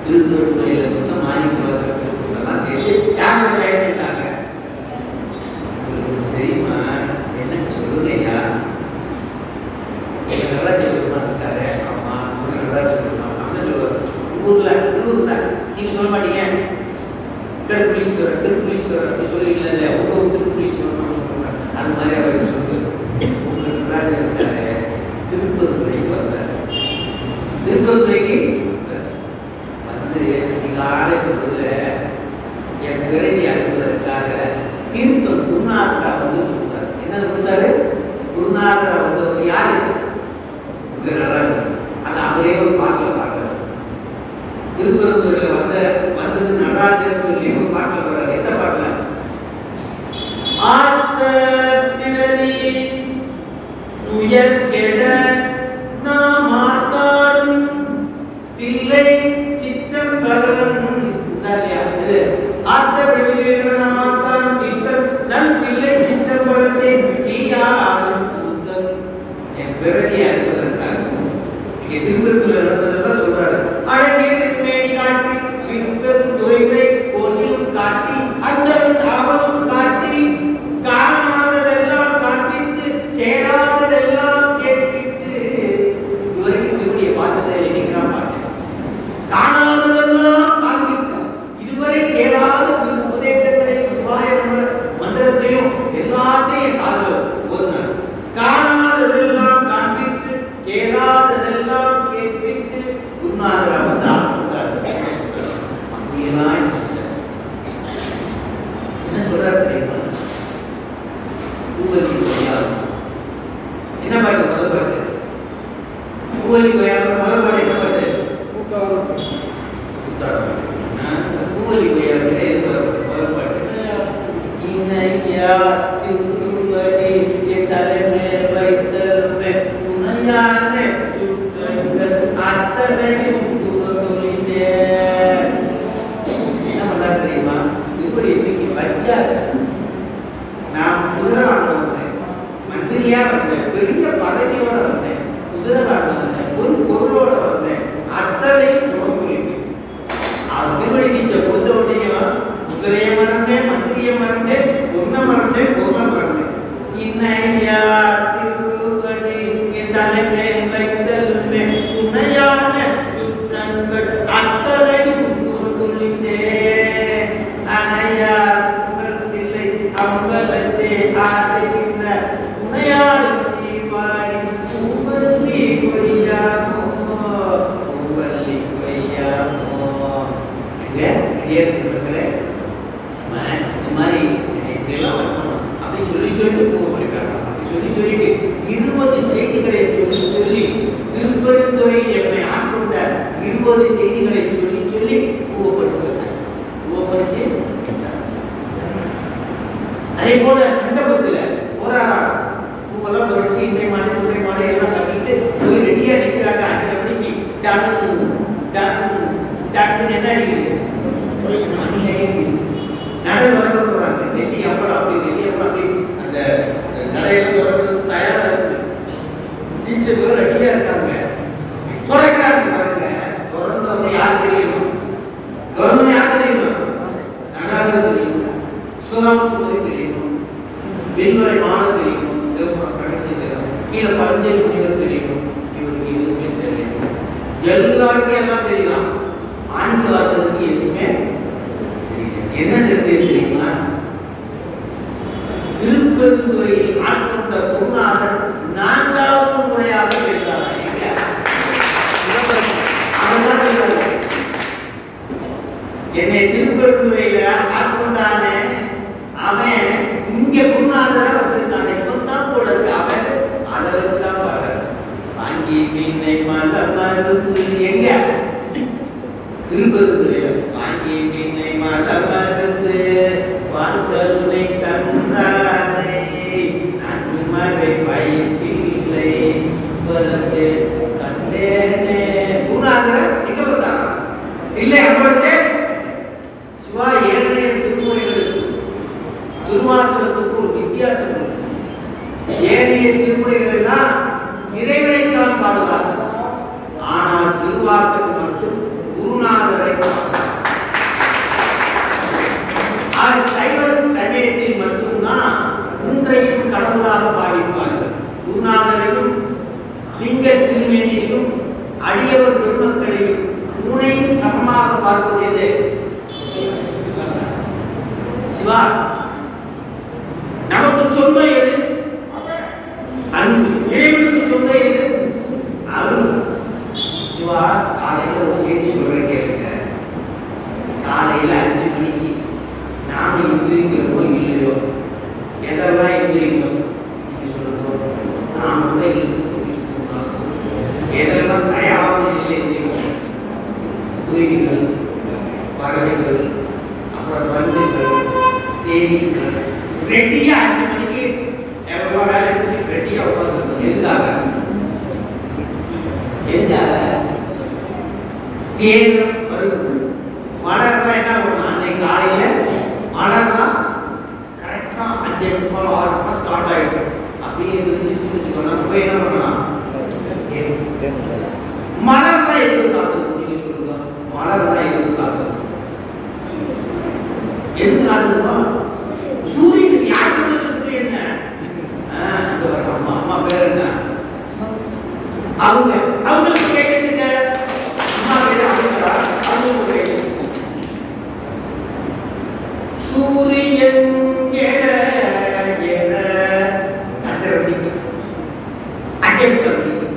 திருத்துறையில இருந்த மாணிக்கவாசல் திருத்தெல்லாம் தெரிஞ்சு யாரும் ஜாயின் பண்ணிட்டாங்க. உங்களுக்கு தெரியுமா என்ன சொல்லுதையா? இருக்காரு. ஆமா ஊர்ல உள்ளூர்ல நீங்க சொல்ல மாட்டீங்க. திருப்புலீஸ்வரர் திருப்புலீஸ்வரர் அப்படி சொல்லி இல்லை ஒவ்வொரு திருப்புலீஸ்வரர் அது மாதிரி அவர் சொல்லு. உங்க நடராஜர் இருக்காரு. திருப்பூர்துறைக்கு வந்தார். திருப்பூர்துறைக்கு வந்து நீங்க ஆலயத்துல என் பிறவி அனுப்புவதற்காக தீர்த்தம் குருநாதரா வந்து கொடுத்தாரு. என்ன கொடுத்தாரு? குருநாதரா வந்து யாரு? நடராஜர். அது அவரே ஒரு பாட்டில் பார்க்கிறார். திருப்பூர்ல வந்தது நடராஜர் சொல்லி ஒரு பாட்டில் வர்றாரு. எந்த பாட்டில்? பிறவி துயர் கெட நாம் மாத்தாடும் தில்லை சிற்றம்பலம் ஆத்த பிறவியில் நாம் மாத்தாடும் திட்டம் நல் தில்லை சிற்றம்பலத்தை தீயாடும் கூத்தம் என் பிறவியை அறிவதற்காக இங்கே திருப்பூரில் நடந்ததெல்லாம் சொல்றாரு. அழகிய மேனி காட்டி விருப்பெரும் துறைகளை கோயிலும் காட்டி அந்த ஆவலும் காட்டி காணாததெல்லாம் காண்பித்து கேளாததெல்லாம் கேட்பித்து இதுவரைக்கும் திருவடியை பார்த்ததை இன்னைக்கு நான் பார்த்தேன். காணாததெல்லாம் காண்பித்தார். இதுவரை கேளாத திரு உபதேசங்களையும் சிவாய மந்திரத்தையும் எல்லாத்தையும் காதல் ஓதுனார். காணாததெல்லாம் காண்பித்து கேளாததெல்லாம் கேட்பித்து குருநாதர் வந்தார். என்ன சொல்றாரு தெரியுமா? பூவலி கொய்யாம என்ன பாட்டு? முதல் பாட்டு பூவலி கொய்யாம. முதல் பாட்டு என்ன பாட்டு? பூவலி கொய்யாமலே முதல் பாட்டு இணையா திருவடி தலைமை வைத்தருமே துணையான சுற்றங்கள் அத்தனையும் துவக்கொழிந்தே. என்ன பண்ணா தெரியுமா? இப்படி இன்னைக்கு வச்சாரு. நான் குதிரை வாங்க வந்தேன், மந்திரியா வந்தேன், பெரிய பதவியோட வந்தேன், குதிரை வாங்க வந்தேன், பொருளோட வந்தேன், அத்தனையும் துவக்கொழிந்து அவர் திருவடி நீச்சல் கொடுத்த உடனே குதிரையை மறந்தேன், மந்திரியை மறந்தேன், பொண்ணை மறந்தேன், பொருளை மறந்தேன். இன்னையா திருவடி தலைமை வைத்தல்மே துணையான சுற்றங்கள் அத்தனையும் துவக்கொழிந்தே. அனையா தில்லை அம்பலத்தே ஆடுகின்ற உனையால் சீவாய் பூவல்லி கொய்யாமோ பூவல்லி கொய்யாமோ. இங்க ஏற்கனவே இந்த மாதிரி இப்படியெல்லாம் வரணும் அப்படின்னு சொல்லிட்டு போயிருக்காங்க. அப்படி சொல்லிட்டு 20 செய்திகளை சொல்லி திருப்பெருந்துறையில் என்னை ஆட்கொண்ட 20 செய்திகளை சொல்லி பூவப்பறிச்சு வந்தார். பூவப்பறிச்சு அதே போல மண்டபத்தில் போராடுறாங்க. பூவெல்லாம் பறிச்சு இண்டை மாடு குண்டை மாடு எல்லாம் கட்டிட்டு போய் ரெடியா நிற்கிறாங்க. 5:30 மணிக்கு டாக்டர் என்ன அடிக்குது? மணி அடிக்குது. நடை திறக்க போறாங்க. நெல்லி அப்படம் அப்படி அந்த நடையில திறக்கிறது தயாரா இருக்கு. டீச்சர்கள் ரெடியா இருக்காங்க. திறக்கிறாங்க பாருங்க. திறந்தவங்க யார் தெரியும்? திறந்தவங்க யார் தெரியும்? நடராஜர் தெரியும், சுகாம்சுமதி தெரியும், வெண்முறை மாணவர் தெரியும், தேவபுரம் கடைசி தெரியும், கீழே பரஞ்சலி முனிவர் தெரியும். இவருக்கு எதுவுமே தெரியும். எல்லாருக்கும் எல்லாம் தெரியலாம். ஆனந்த வாசலுக்கு எதுவுமே என்ன தெரியுமா? திருப்பெருந்துறையில் ஆட்கொண்ட குருநாதர் 4வது முறையாக கேட்டார். என்னை திருப்பெருந்துறையில ஆட்கொண்டானே அவன் இங்க குருநாதரா வந்திருக்காங்க. இப்பதான் போல இருக்கு. அவன் அதை வச்சுதான் பாரு. வாங்கி மீனை மல மறுத்து எங்க திருப்பெருந்துறையில வாங்கி மீனை மல மறுத்து வாழ்கருணை தந்தானை நன்மறை வைத்தில்லை வலது கண்டேனே. குருநாதர் எங்க போட்டாங்க? இல்லை அப்பொழுதே சிவா ஏழைய திருமுறைகளுக்கு திருவாசகத்துக்கு ஒரு வித்தியாசம் இருக்கு. ஏனைய திருமுறைகள்னா இறைவனைத்தான் பாடுவார்கள். ஆனால் திருவாசகம் மட்டும் குருநாதரை சமயத்தில் மட்டும்தான் 3ஐயும் கடவுளாக பாதிப்பார்கள். குருநாதரையும் லிங்க திருமேனியையும் அடியவர் பெருமக்களையும் 3ஐயும் சமமாக பார்ப்பது சிவா. நமக்கு சொன்ன எது? அன்பு. இறைவனுக்கு சொன்ன எது? அருள். சிவா காலையில் ஒரு செய்தி சொல்றேன் கேளுங்க. காலையில் 5 மணிக்கு நாம எந்திரிக்கிறோமோ இல்லையோ, எதெல்லாம் எந்திரிக்கிறோம் சொல்லணும். நாம் கூட எதெல்லாம் தயாராக இல்லை குருவிகள், பறவைகள், அப்புறம் வண்டுகள், தேனீக்கள் ரெடியா 5 மணிக்கு 5:45 6 ஸ்டார்ட் ஆயிடும். அப்படியே விரிஞ்சிச்சு வச்சுக்கோங்க. நம்ம போய் என்ன பண்ணலாம்? மலர் தான் எதுக்கு காத்துக்கும்? நீங்க சொல்லுங்க. மலர் தான் எதுக்கு காத்துக்கும்? எதுக்கு காத்துக்கும்? சூரியனுக்கு யார் சொல்லுங்க? சூரியன் அம்மா பேர் என்ன? அவங்களுக்கு கேட்குங்க. அம்மா பேர் அவங்களுக்கு கேட்குங்க. சூரியன் என அச்சரடிக்கு அச்சரடிக்கு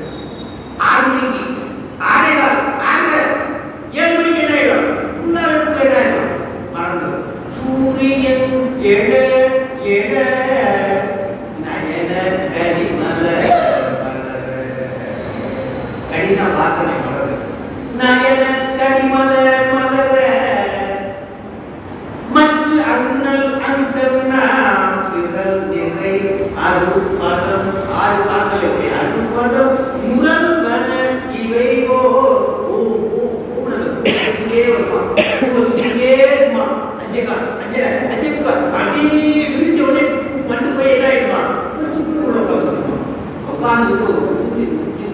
6 மணிக்கு 7 மணிக்கு என்ன ஆயிடும்? ஃபுல்லா என்ன ஆயிடும்? மறந்து சூரியன் என நயன கரிமல கடின வாசனை மலர் நயன கரிமல மலர மற்ற அண்ணல் அங்கம்னா திரள் நிறை அருட்பதம் 6 காதல் எப்படி அருட்பதம் முரண்பன இவைவோ இங்கே வருமா அஞ்சேக்கா அடி விரிஞ்ச உடனே மண்டு போய் என்ன ஆயிடுமா? உட்கார்ந்து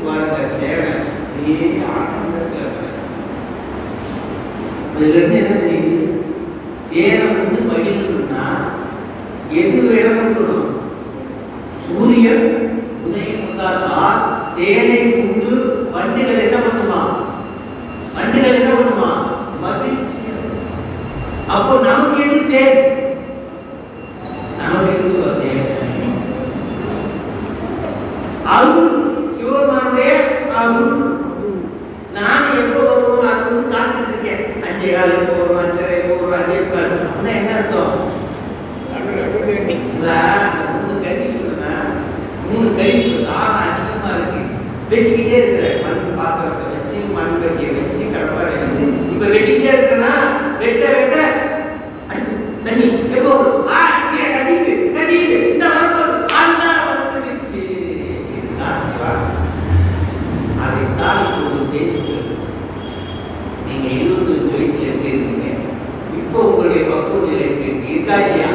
பாருங்க தேவை என்ன தெரியுது? தேனை வந்து மகிழ்னா எது இடம் கொடுக்கணும்? சூரியன் உதயம் வந்தால்தான் தேனை உண்டு வண்டுகள் என்ன பண்ணுமா? வண்டுகள் என்ன பண்ணுமா? மகிழ்ச்சி. அப்போ நமக்கு எது தேன்? நமக்கு எது தேன்? அருள் சிவபெருமானுடைய அருள். நான் எப்போ வருவோம் அருள் காத்துட்டு இருக்கேன். 5:15 எப்போ வரும்? 5:30 எப்போ வரும்? அதே அப்படின்னா என்ன அர்த்தம்? 3 கை சொல்லுங்க. 3 கை அதிகமா இருக்கு. வெட்டிக்கிட்டே இருக்கிற மண் பாத்திரத்தை வச்சு மண் வெட்டியை வச்சு கடப்பாறை வச்சு இப்ப வெட்டிக்கிட்டே இருக்கனா வெட்ட வெட்ட அடிச்சு தண்ணி எப்போ கசிக்கு இந்த வந்துருச்சு. அதைத்தான் ஒரு செய்தி. நீங்க 25 வயசுல இருக்கீங்க. இப்போ உங்களுடைய பக்குவ நிலை இருக்கா இல்லையா?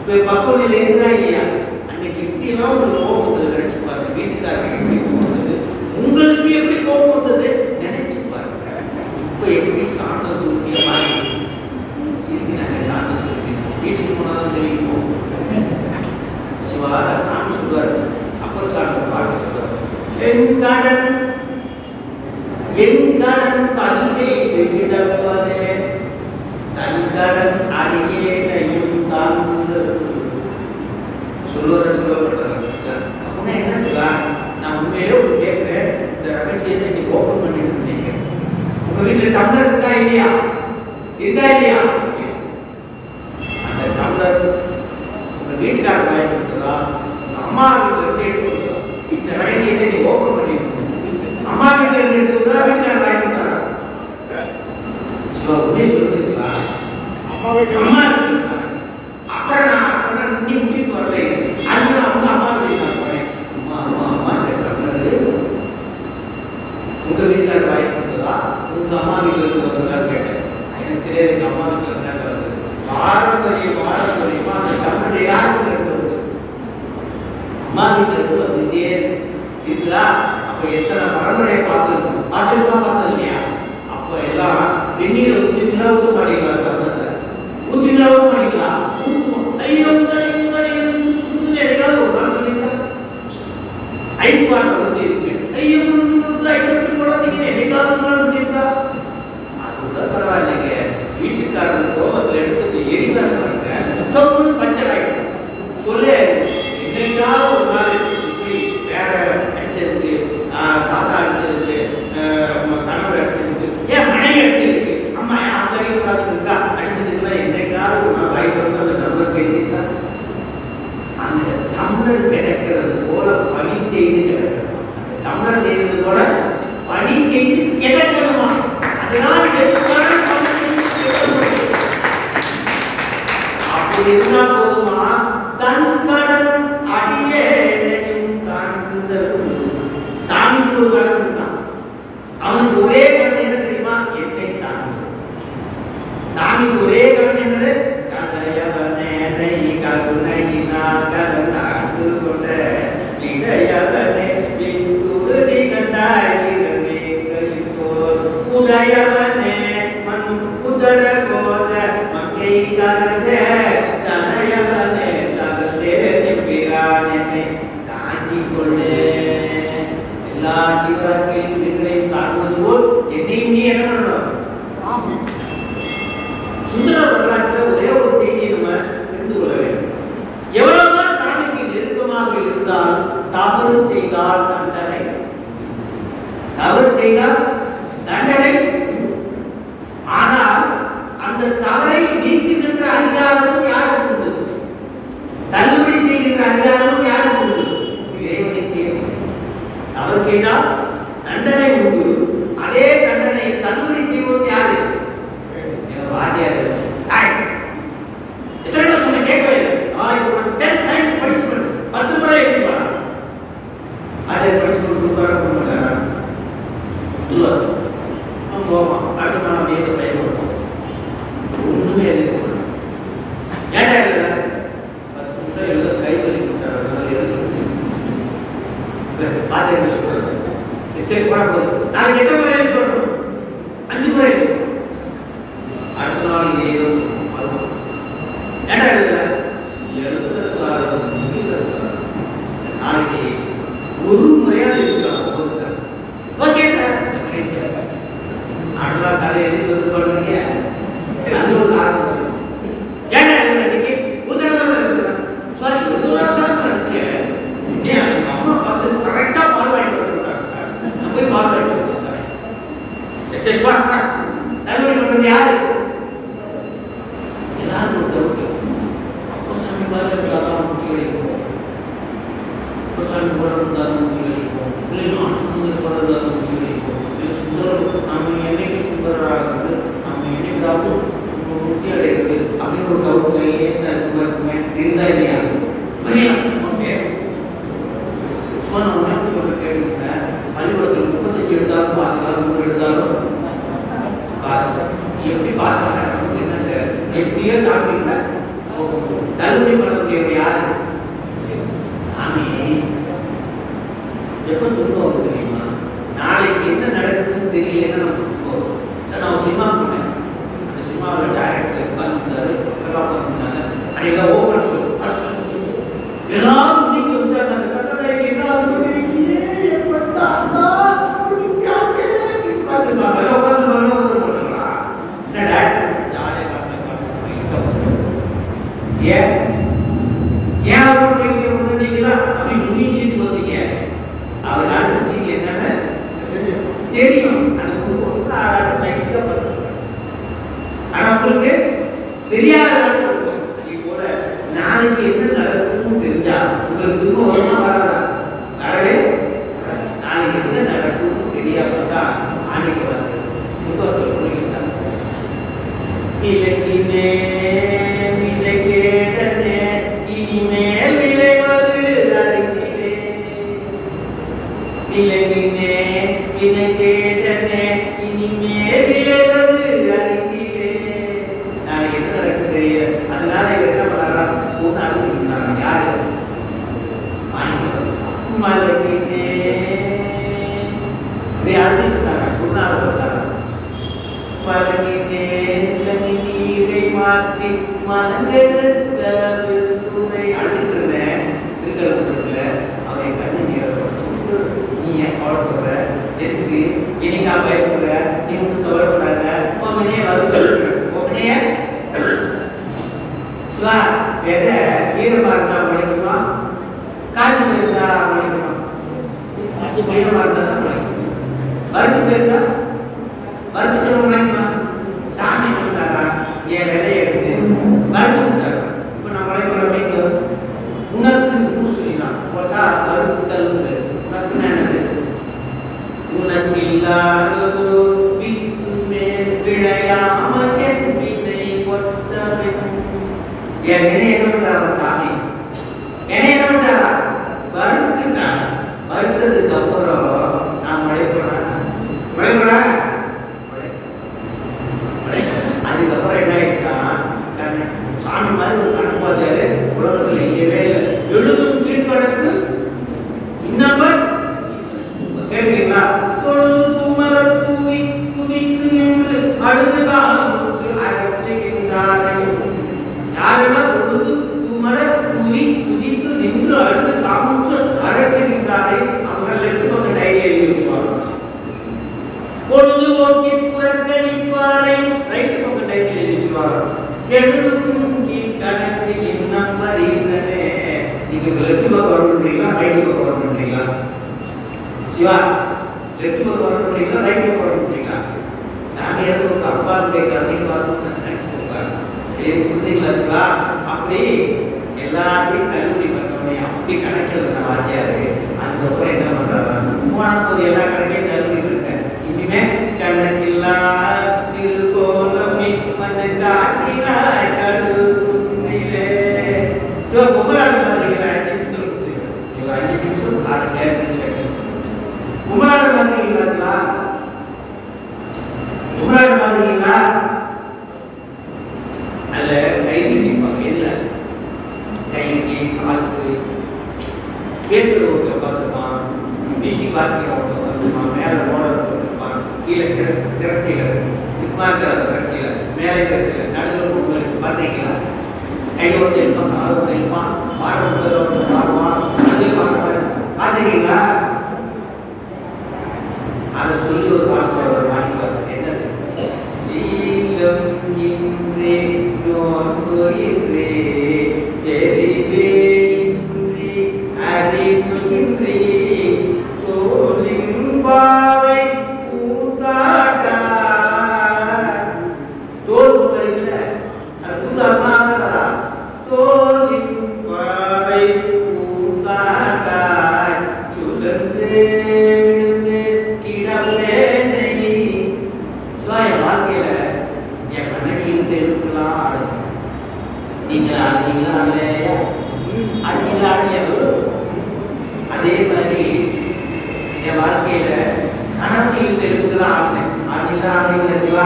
இப்ப பக்குவ நிலை இருக்குதா இல்லையா? அன்னைக்கு எப்படிலாம் உங்களுக்கு கோபம் வந்தது நினைச்சு பாருங்க. வீட்டுக்காரங்க எப்படி கோபம் வந்தது, உங்களுக்கு எப்படி கோபம் வந்தது நினைச்சு பாருங்க. இப்ப எப்படி சாந்த சூழ்நிலை மாறி சிரிக்கிறாங்க. சாந்த சூழ்நிலை வீட்டுக்கு போனாலும் தெரியுமோ? சிவா சாமி சொல்வார். அப்புறம் சாப்பிட பாட்டு சொல்வார். என் கடன் பணி செய்து கிடப்பதே தன் கடன் அடியேனையும் தாழ்ந்து சொல்லப்பட்டாங்க. அப்படின்னா என்ன சிவா? நான் உண்மையிலே ஒரு கேட்கிறேன். இந்த ரகசியத்தை நீ ஓபன் பண்ணிட்டு நினைக்கிறேன். உங்க வீட்டுல டம்ளர் இருக்கா இல்லையா? இருக்கா இல்லையா? அந்த டம்ளர் உங்க வீட்டுக்காரர் வாங்கி கொடுத்தா அம்மா வீட்டுல கேட்டு கொடுத்தா இந்த ரகசியத்தை நீ ஓபன் பண்ணிட்டு அம்மா வீட்டுல எடுத்துக்கிறா வீட்டுக்காரர் வாங்கி கொடுத்தாரா? சிவா உண்மையை சொல்லுங்க சிவா. அம்மா அப்புறம் நான் நீ முடிவு வரல. அதனால அவங்க அம்மா வீட்டுக்கு போனேன். அம்மா இந்த டம்ளர் உங்க வீட்டுக்காரர் வாங்கி கொடுத்ததா உங்க அம்மா வீட்டுல இருந்து வந்ததா கேட்டேன். எனக்கு தெரியாது. எங்க அம்மா வீட்டுல இருந்தாங்க. பாரம்பரியமா அந்த டம்ளர் யாருக்கு இருந்தது? அம்மா வீட்டுல இருந்து வந்துட்டே இருக்குதா? அப்ப எத்தனை பரம்பரையை பார்த்துருக்கோம். பார்த்தது இல்லையா? அப்ப எல்லாம் வெந்நீரை ஊற்றினா ஊற்ற மாட்டீங்களா? ஊற்றினா ஊற்ற மாட்டீங்களா? ஊற்றுவோம். ஐயோ சுடுன்னு எனக்காவது ஒரு நாள் சொல்லியிருக்கா? ஐஸ் வாட்டர் வந்து இருக்கு. ஐயோ ஐஸ் வாட்டர் போடாதீங்க என்னைக்காவது ஒரு நாள் சொல்லியிருக்கா? அதுதான் பரவாயில்லைங்க. வீட்டுக்காரங்க கோபத்தில் எடுத்து எரிவாங்க பாருங்க. பஞ்சர் ஆகிடும். சொல்லு என்னைக்காவது ஒரு நாள் இப்படி வேற அடிச்சிருக்கு, தாத்தா அடிச்சிருக்கு, கணவர் அடிச்சிருக்கு, ஏன் மனைவி அடிச்சிருக்கு, அம்மா ஏன் அந்த கூடாது இருக்கா அடிச்சிருக்குன்னா என்னைக்காவது ஒரு நாள் வாய்ப்பு வந்து அந்த டம்ளர் பேசிட்டா அந்த டம்ளர் கிடைக்கிறது போல பணி செய்து கிடக்கணும். அந்த டம்ளர் செய்தது போல பணி செய்து கிடக்கணுமா? அதனால் அப்படி இருந்தா போதுமா? தன் கடன் அடியேனையும் தாங்குதல். சாமிக்கு ஒரு கடன் இருந்தான். அவனுக்கு ஒரே கடன் என்ன தெரியுமா? என்னை தாங்குதல். சாமிக்கு ஒரே கடன் என்னது? கதையவனேனை கருணையினா தவறு செய்தால் தண்டனை, தவறு செய்தால் தண்டனை. ஆனால் அந்த தவறை நீக்குகின்ற அதிகாரம் யாருக்கு உண்டு? தள்ளுபடி செய்கின்ற அதிகாரம் யாருக்கு உண்டு? இறைவனுக்கு. தவறு செய்தால் தண்டனை உண்டு. அதே தண்டனை தள்ளுபடி செய்வது யாரு? வாத்தியார். எத்தனை சொன்ன கேட்கவே இல்லை. 10 times பனிஷ்மெண்ட், 10 முறை எழுதிப்பாங்க. அதே பனிஷ்மெண்ட் கொடுப்பாரா? போவான். அடுத்த நாள் அப்படியே பையன் வருவோம். ஒண்ணுமே எழுதி போகணும். ஏடா இல்லை 10 முறை எழுத கை வலி வாத்தியார் சொல்றாரு. சரி போனா போதும். நாளைக்கு எத்தனை முறை எழுதி போடணும்? 5 முறை எழுதி. அடுத்த நாள் இதே ஏடா இல்லை எழுத சார் நாளைக்கு ஒரு முறையா இருக்கலாம். Okay sir. அடுத்த நாள் காலையில் எழுதி பண்ணுவீங்க. அது ஒரு காரணம். ஏடா இல்லை இன்னைக்கு ஒரு தடவை நினைச்சேன். சாரி ஒரு தடவை நினைச்சேன். அம்மா பார்த்து கரெக்டா பால் வாங்கிட்டு வந்துருக்காங்க. நான் போய் பால் வாங்கிட்டு வந்துருக்கேன். சரி பாருங்க. தள்ளுபடி பண்றது யாரு? எல்லாரும் ஒரு டவுட். அப்போ சாமி பாருங்க முக்கிய கிடைக்கும். அப்போ சாமி போடுறதாலும் முக்கிய கிடைக்கும். இல்லை நான் சுந்தர் போடுறதாலும் முக்கிய கிடைக்கும். இல்லை சுந்தர் நம்ம என்னைக்கு சுந்தராக இருந்து நம்ம என்னைக்காகவும் முக்கிய கிடைக்குது அப்படின்னு ஒரு டவுட்லையே இருக்குமே இருந்தா இல்லையா? ஓகே சொன்ன உடனே சொல்ற கேட்டுச்சுங்க. பள்ளிக்கூடத்தில் 35 எடுத்தாலும் பாஸ் ஆகலாம், 100 எடுத்தாலும் பாஸ். எப்படி பாஸ் ஆகலாம்? என்னங்க எப்படியோ சாப்பிட்டீங்க. தள்ளுபடி பண்ண முடியாது யாரு? சாமி எப்போ துன்பம் வரும் தெரியுமா? நாளைக்கு என்ன நடக்குதுன்னு தெரியலன்னா நமக்கு துன்பம் வரும். நான் சினிமா போனேன். அந்த சினிமாவில் டைரக்டர் உட்காந்துருந்தாரு, பக்கமாக உட்காந்துருந்தாங்க. அன்றைக்கி ஓவர் ஷோ எல்லாரும் நீங்க வந்து அந்த கட்டளை என்ன தெரியாத போல நாளைக்கு என்ன நடக்கும் தெரிஞ்சா உங்களுக்கு இன்னும் ஒன்றா வராதா? வரவே நாளைக்கு என்ன நடக்கும் தெரியாமட்டா ஆணைக்கு வாசல் சுத்தத்தில் சொல்லிக்கிட்டாங்க. இலக்கினே விலை கேட்டனே இனிமேல் விளைவது அறிஞரே. இலக்கினே விலை கேட்டனே இனிமேல் விளைவது அறிஞரே. நாளைக்கு என்ன நடக்கும் தெரியல. அதனால என்ன பண்ணாரா? ஒன்று அனுப்பினாங்க. யாரு? மலக்கினே அறிவித்தாங்க. குருநாள் வந்தாங்க. மலக்கினே கனி நீரை மாற்றி மலங்கெடுத்த விருதுரை அழுதுட்டு இருந்தேன். திருக்கல்ல அவரை கண்ணி நீரை சொல்லிட்டு நீ ஏன் கவலைப்படுற? எதுக்கு என்னைக்கா பயப்படுற? நீ ஒன்றும் கவலைப்படாத. உடனே வருது உடனே எதை ஈரமா இருந்தா முளைக்குமா? காய்ச்சி போயிருந்தா முளைக்குமா? ஈரமா இருந்தா முளைக்கும். வறுத்து போயிருந்தா வறுத்து முளைக்குமா? சாமி கொடுத்தாரா? என் விதையை எடுத்து வறுத்து கொடுத்தாரா? இப்போ நான் முளைக்கிற வீட்டு உனக்கு சொல்லிடலாம். போட்டா வறுத்து தள்ளுது. உனக்கு என்னது? உனக்கு இல்லாதது வித்து மேல் விளையாமல் வினை ஒத்தவை. என் வினை என்ன பண்றாரா? சாமி என்னை என்ன பண்றாரா? வறுத்துட்டான். வறுத்ததுக்கு அப்புறம் நான் முளைப்படுறேன். அதுக்கப்புறம் என்ன ஆயிடுச்சா? சாமி மாதிரி ஒரு கணக்கு பார்த்தாரு. உலகத்தில் இல்லவே இல்லை. எழுதும் கீழ்கணக்கு இன்னவர் கேட்கிறீங்களா? தொழுது மலர் தூவி குதித்து நின்று அழுது காலமுற்று அகற்றுகின்றாரை. யாரெல்லாம் தொழுது மலர் தூவி குதித்து நின்று அழுது காலமுற்று அகற்றுகின்றாரை அவர்கள் 8 பக்கம் டைரி எழுதி வைப்பார்கள். நீங்க லெஃப்ட் பக்கம் வரணுன்றீங்களா ரைட் பக்கம் வரணுன்றீங்களா? சிவா லெஃப்ட் பக்கம் வரணுன்றீங்களா ரைட் பக்கம் வரணுன்றீங்களா? சாமி எடுத்து அப்பாவுடைய கதையும் பார்த்து நினைச்சிருக்காரு. புரியுதுங்களா சிவா? அப்படி எல்லாத்தையும் கல்லூரி பண்ணோடனே அப்படி கணக்கில் வாத்தியாரு அதுக்கப்புறம் என்ன பண்றாரு? போன போது எல்லா கணக்கையும் கல்லூரி பண்ணிட்டேன். இனிமே கணக்கில்லா திருக்கோலமே வந்து காட்டினாய் கல்லூரியிலே. சிவா கும்பலாடு பார்த்தீங்களா? 5 நிமிஷம் 5 நிமிஷம் 6 நிமிஷம் கும்பலாடு பார்த்தீங்களா சிவா? கும்பலாடு பார்த்தீங்களா? அல்ல கை நிற்பாங்க இல்லை கைக்கு காலுக்கு பேசுகிற ஒருத்தர் பார்த்துப்பான், மியூசிக் வாசிக்கிற ஒருத்தர் பார்த்துப்பான், மேலே மோடல் போட்டுருப்பான், கீழே சிறக்கையில் நிற்பாங்க கட்சியில் மேலே கட்சியில் நடுவில் கொண்டு பார்த்தீங்களா? கையை வந்து இருப்பான், காலை வந்து இருப்பான், பாடுற வந்து பாடுவான், அதே பாடுவான் பார்த்துருக்கீங்களா? அதை சொல்லி ஒரு பாட்டு பாடுவார் மாணி வாசன். என்னது? சீலம் இன்றே நோன்பு இன்றே செறிவே இன்றி அறிவு இன்றி தோலின் பாவை கூத்தாட்டா. தோல் போடுறீங்கள அது கூத்தாட்டா. தோலின் பாவை கூத்தாட்டா சுழன்று விழுந்து கிடப்பேனை. என் வாழ்க்கையில என் மனைவியில் தெருக்கெல்லாம் ஆடுங்க. நீங்களா ஆடுனீங்களா ஆடலையா? ஆடுனீங்களா ஆடலையா? அதே மாதிரி என் வாழ்க்கையில கணவனில் தெருக்கெல்லாம் ஆடுனேன். ஆடுனீங்களா ஆடுனீங்களா சிவா?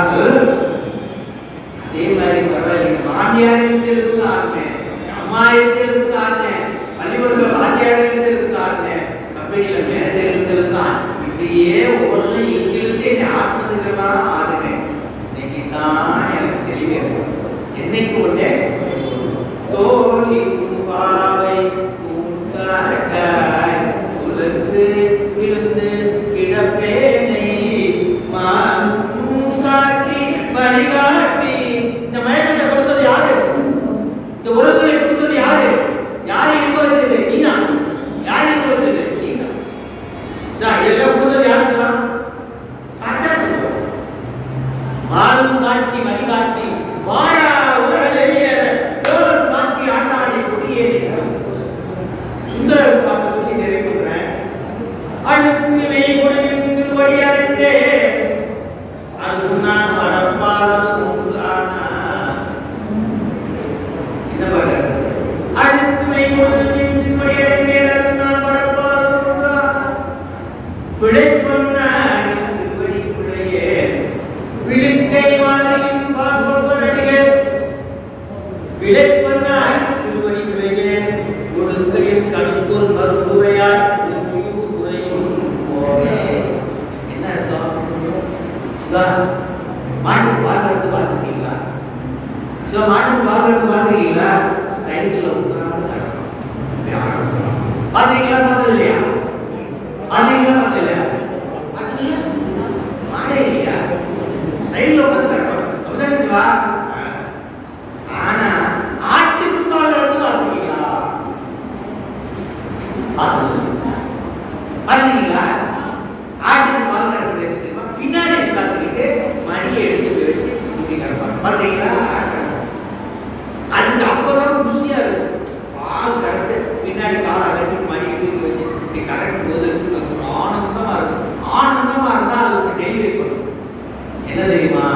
அதே மாதிரி பரவாயில்ல மாமியாரின் தெருவுக்கு ஆடுனேன், அம்மாயின் தெருவுக்கு ஆடுனேன், பள்ளிக்கூடத்தில் வாத்தியாரின் தெருவுக்கு ஆடுனேன், கம்பெனியில மேனேஜரின் தெருவுக்கு ஆடுனேன். இப்படியே ஒவ்வொன்றும் இங்கிருந்து ஆடுனதுக்கெல்லாம் ஆடுனேன். இன்னைக்கு தான் எனக்கு தெரியவே என்னைக்கு ஒன்றே தோலின் பாவை கூத்தாட்டாய் சுழன்று விழுந்து கிடப்பேனை மான் காட்டி வழிகாட்டி. இந்த மயக்கத்தை கொடுத்தது யாரு? இந்த உலகத்தை கொடுத்தது யாரு? யாரை இருக்க வச்சது? நீனா. யாரை இருக்க வச்சது? நீனா. சார் எல்லாம் கொடுத்தது யாரு சார்? சாச்சா சொல்லுவோம். மாலும் காட்டி வழிகாட்டி வாழா உலகிலேயே காட்டி ஆண்டாடி கொடியேறி சுந்தரர் பார்த்து சொல்லி நிறைவு பண்றேன். அடுத்து மெய்குழுவின் திருவடி அடைந்தே அண்ணா மரப்பாலம் ஒன்றானா. என்ன பாரு? அடுத்து மெய்குழுவின் திருவடி அடைந்தே அண்ணா மரப்பாலம் ஒன்றானா. பிழைப்பொன்னான் திருவடி பிழையே விழுக்கை மாறியும் பார்ப்பவரடிகள். விளைப்பனாய் திருவடி விளையே ஒழுங்கையும் கருத்தூர் மருத்துவையார் உரையும் போவே. என்ன அர்த்தம்? சிவா மாட்டுக்கு பார்க்கறது பார்த்துருக்கீங்களா? சிவா மாட்டுக்கு பார்க்கறது பார்த்துருக்கீங்களா? சைக்கிள் உட்கார்ந்து பார்த்துருக்கீங்களா? பார்த்தது இல்லையா? பார்த்தீங்களா? பார்த்தது இல்லையா? பார்த்தீங்களா? மாடே இல்லையா? சைக்கிள் உட்காந்து அப்படிதான் சிவா. ஆனா ஆட்டுக்கு பால் வந்து பார்த்தீங்களா? பார்த்தீங்களா? ஆட்டுக்கு பால் கறக்குது பின்னாடி பார்த்துக்கிட்டு மணியை எடுத்து வச்சு இப்படி கறப்பாங்க. பார்த்தீங்களா? அதுக்கு அப்புறம் ருசியா இருக்கும். பால் கறந்து பின்னாடி காலை அகட்டி மணியை தூக்கி வச்சு இப்படி கறக்கும் போது அது ஒரு ஆனந்தமா இருக்கும். ஆனந்தமா இருந்தா அது ஒரு டெலிவரி பண்ணும். என்ன தெரியுமா?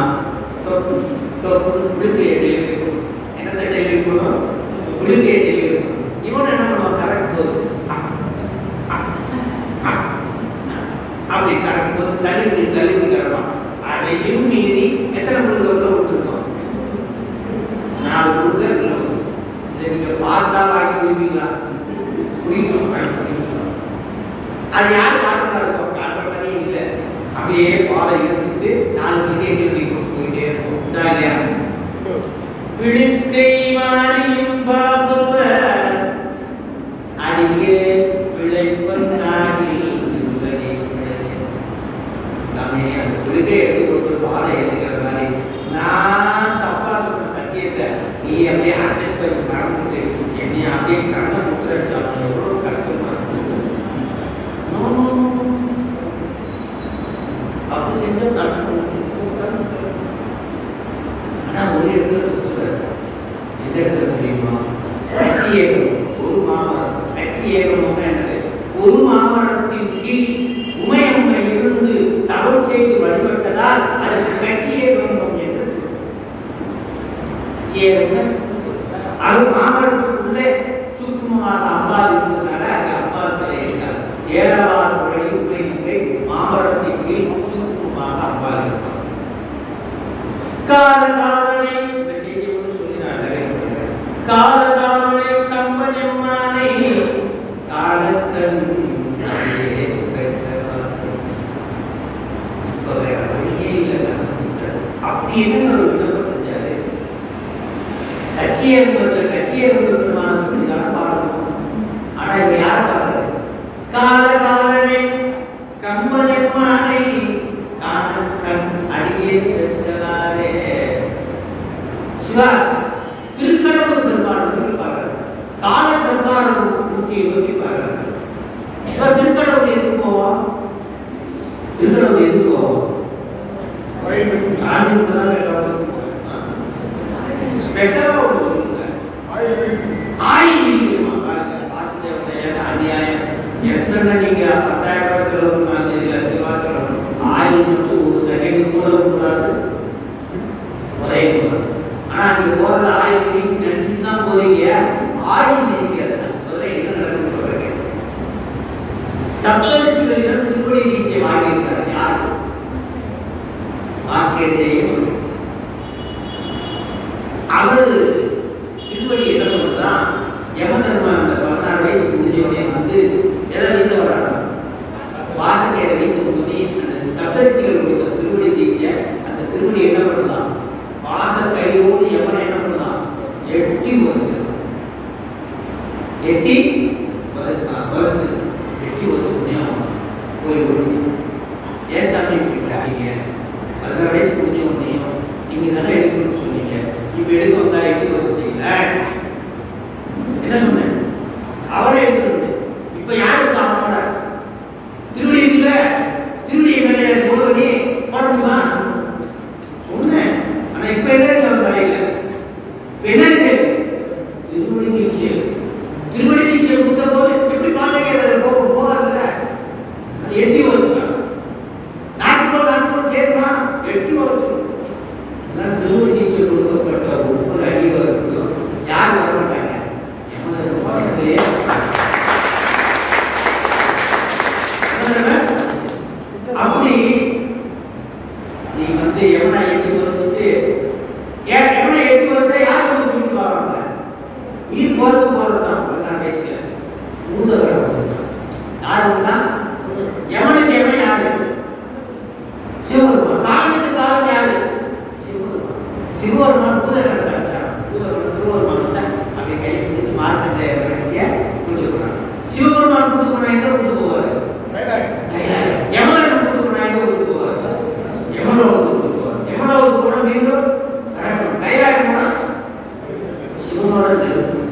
உளுக்கையை டெலிவரி பண்ணும். என்னத்தை டெலிவரி பண்ணும்? உளுக்கையை டெலிவரி பண்ணும். இவன் என்ன பண்ணுவான்? கறக்கும் போது அப்படி கறக்கும் போது தள்ளி கறப்பான். அதையும் மீறி எத்தனை முழுக்க வந்து விட்டுருக்கோம்? 4 முழுக்க இருக்கணும். இதை நீங்க பார்த்தா வாங்கி குடிப்பீங்களா? குடிக்கணும். அது யார் காட்டுறதா இருக்கும்? காட்டுற மாதிரியே இல்லை. அப்படியே பாலை இருந்துட்டு 4 மணிக்கே திரும்பி கொண்டு போயிட்டே இருக்கும். இல்லையா? விழுக்கை மாறியும் பாபுவ அடியே விளைப்பன்னாகி திருவடி சாமி. அந்த விழுக்கை எடுத்து பாலை எழுதுகிற மாதிரி நான் தப்பா சொன்ன சத்தியத்தை நீ அப்படியே அட்ஜஸ்ட் பண்ணி மறந்துட்டு என்னை அப்படியே கண்ணை முத்துறா கட்சியேகம் ஒரு மாமரம். கட்சியேகம் என்னது? ஒரு மாமரத்தின் கீழ் உமையம்மை இருந்து தவம் செய்து வழிபட்டதால் அதற்கு கட்சியேகம் என்று. கட்சியேகம் அது மாமரத்துக்குள்ளே சுக்குமமாக அம்பாள் இருந்ததுனால அங்கே அம்பாள் சிலை இருக்காது. ஏழாவது முறை உண்மை மாமரத்தின் கீழ் சுக்குமமாக அம்பாள் இருப்பார். காலகாலனை இந்த செய்தி ஒன்று சொல்லி நான் நிறைவேற்றுகிறேன். காலகாலனை கம்பனம்மானை காலக்கண் அப்படி என்ன ஒரு விண்ணப்பம் செஞ்சாரு? கட்சியை பெருமானம் பற்றி தானே பார்க்கணும். ஆனா இப்ப யார் பார்க்கறது? காலகாலனை கம்பனம்மானை காலக்கண் அடியே பெற்றாரே. சிவா திருக்கடவுள் பெருமானத்துக்கு பார்க்கறது. கால சந்தார மூர்த்தியை நோக்கி பார்க்கறது. சிவா திருக்கடவுள் எதுக்கு போவோம்? திருக்கடவுள் எதுக்கு போவோம்? ஸ்பெஷலா ஒன்று சொல்லுங்க. அநியாயம். எத்தனை நீங்க 10,000 ரூபாய் செலவு, 5 லட்சம் ரூபாய் செலவு, ஆயில் மட்டும் ஒரு செகண்ட் கூட கூடாது, ஒரே கூட. ஆனா அங்க போறது ஆயில் நீங்க நினைச்சுட்டு தான் போறீங்க. ஆயில் நினைக்கிறது என்ன நடக்கும் சொல்றீங்க? சப்தரிசிகளிடம் திருப்படி நீச்சை வாங்கியிருக்காரு யார்? அவர் திருவடி என்ன பண்ணுறா? யமதர்மா அந்த 16 வயசு முடிஞ்சவனே வந்து எதை வீச வராங்க? வாசக்கையை வீச பண்ணி அந்த சப்தரிசிகள் கொடுத்த திருவடி தீட்சை அந்த திருவடி என்ன பண்ணலாம்? வாசக்கையோடு யமனை என்ன பண்ணலாம்? எட்டி உதச்சிடலாம். எட்டி உதச்சோடனே போய் விடுங்க. ஏன் சாமி இப்படி பண்ணீங்க? 16 வயசு முடிஞ்ச உடனே நீங்க தானே எடுக்கணும்னு சொன்னீங்க. இப்ப எடுக்க வந்தா எட்டி வச்சுட்டீங்களா? என்ன சொன்னேன்? அவனே எடுக்கணும். இப்ப யாருக்கு அவனோட திருவடி இல்ல? திருவடியை மேலே போடுவனே போடணுமா சொன்னேன். ஆனா இப்ப என்ன இருக்கு அவன் தலையில? என்ன இருக்கு? திருவடி நீச்சை. திருவடி நீச்சை கொடுத்த போது எப்படி பாசக்கிறது போகாதுல்ல? அது எட்டி வச்சுட்டான். நாட்டுக்கும் சேர்மா எட்டி வச்சிடும். திருவடி நீச்சல் கொடுக்கப்பட்ட ஒவ்வொரு அடிவருக்கும் யார் வரமாட்டாங்க? பக்கத்திலே அப்படி நீ வந்து எவனா எட்டி வச்சுட்டு எவனை எட்டி வச்சா யார் வந்து கூட்டிட்டு போவாங்க? நீ போறதுதான் 16 வயசுல ஊதகரம் வந்துச்சான். யாருக்குதான்? எவனுக்கு எவன் யாரு? சிவபெருமான். காலனுக்கு காலன் யாரு? சிவபெருமான். சிவபெருமான் பூதகரத்தை அடிச்சான். சிவபெருமான் தான் அப்படி கை பிடிச்சி மார்க்கண்டைய ரகசிய கொண்டு போனான். சிவபெருமான் கொண்டு போனா எங்க கொண்டு போவாரு? யமனை கொண்டு போனா எங்க கொண்டு போவாரு? யமனோவுக்கு கொண்டு போவார். யமனோவுக்கு போனா மீண்டும் கைலாயம் போனா சிவனோட நிறுத்தும்.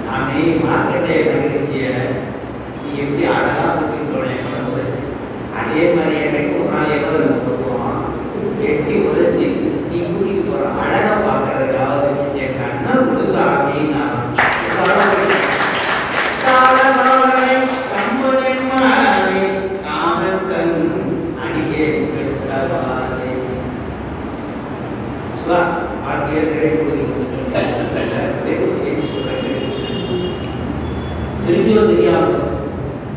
சாமி மார்க்கண்டைய ரகசிய நீ எப்படி அழகா கூட்டிட்டு போன யமனை உதச்சு, அதே மாதிரி எனக்கு ஒரு நாள் எவ்வளவு போடுவோம் எட்டி உதச்சி நீ கூட்டிட்டு போற அழகா பார்க்கறதுக்காவது என் கண்ணை முழுசாமி நான் அடியே தெரிஞ்சோ தெரியாம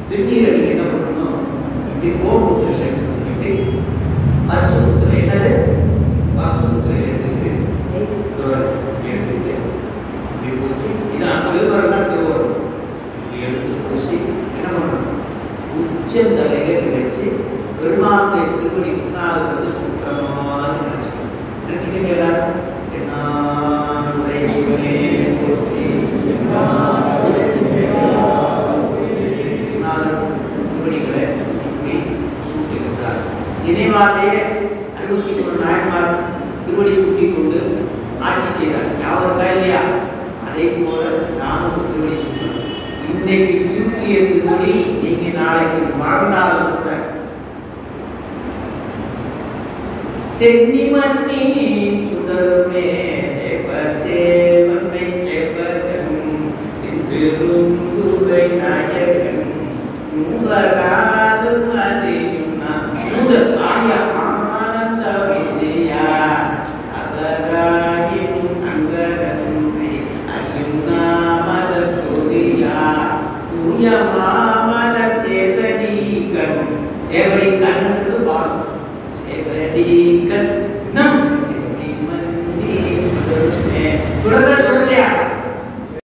திருநீரை நீங்க என்ன பண்ணணும்? இப்படி கோபுத்திரையில் எடுத்துக்கணும். எப்படி வசுபுத்திரை என்னது? வசுபுத்திரையில் எடுத்துக்கிட்டு இப்படி பூச்சி இதான் திருவரனா சிவவரம் இப்படி எடுத்து பூசி என்ன பண்ணணும்? உச்சந்தலையை நினைச்சு பெருமாளுடைய திருப்படி முன்னாள் வந்து சுற்றமான்னு நினைச்சுக்கணும். நினைச்சுக்கீங்க எல்லாரும்? என்னுடைய சிவனே போற்றி திருப்படிகளை இப்படி சூட்டிக்கிட்டார். நினைவாலேயே 63 நாயன்மார் திருவடி சூட்டி கொண்டு ஆட்சி செய்தார். யாவருக்கா இல்லையா? அதே போல நானும் திருவடி சூட்டணும். இன்னைக்கு சூட்டிய திருவடி நீங்க நாளைக்கு மறந்தாலும் கூட சென்னி மண்ணி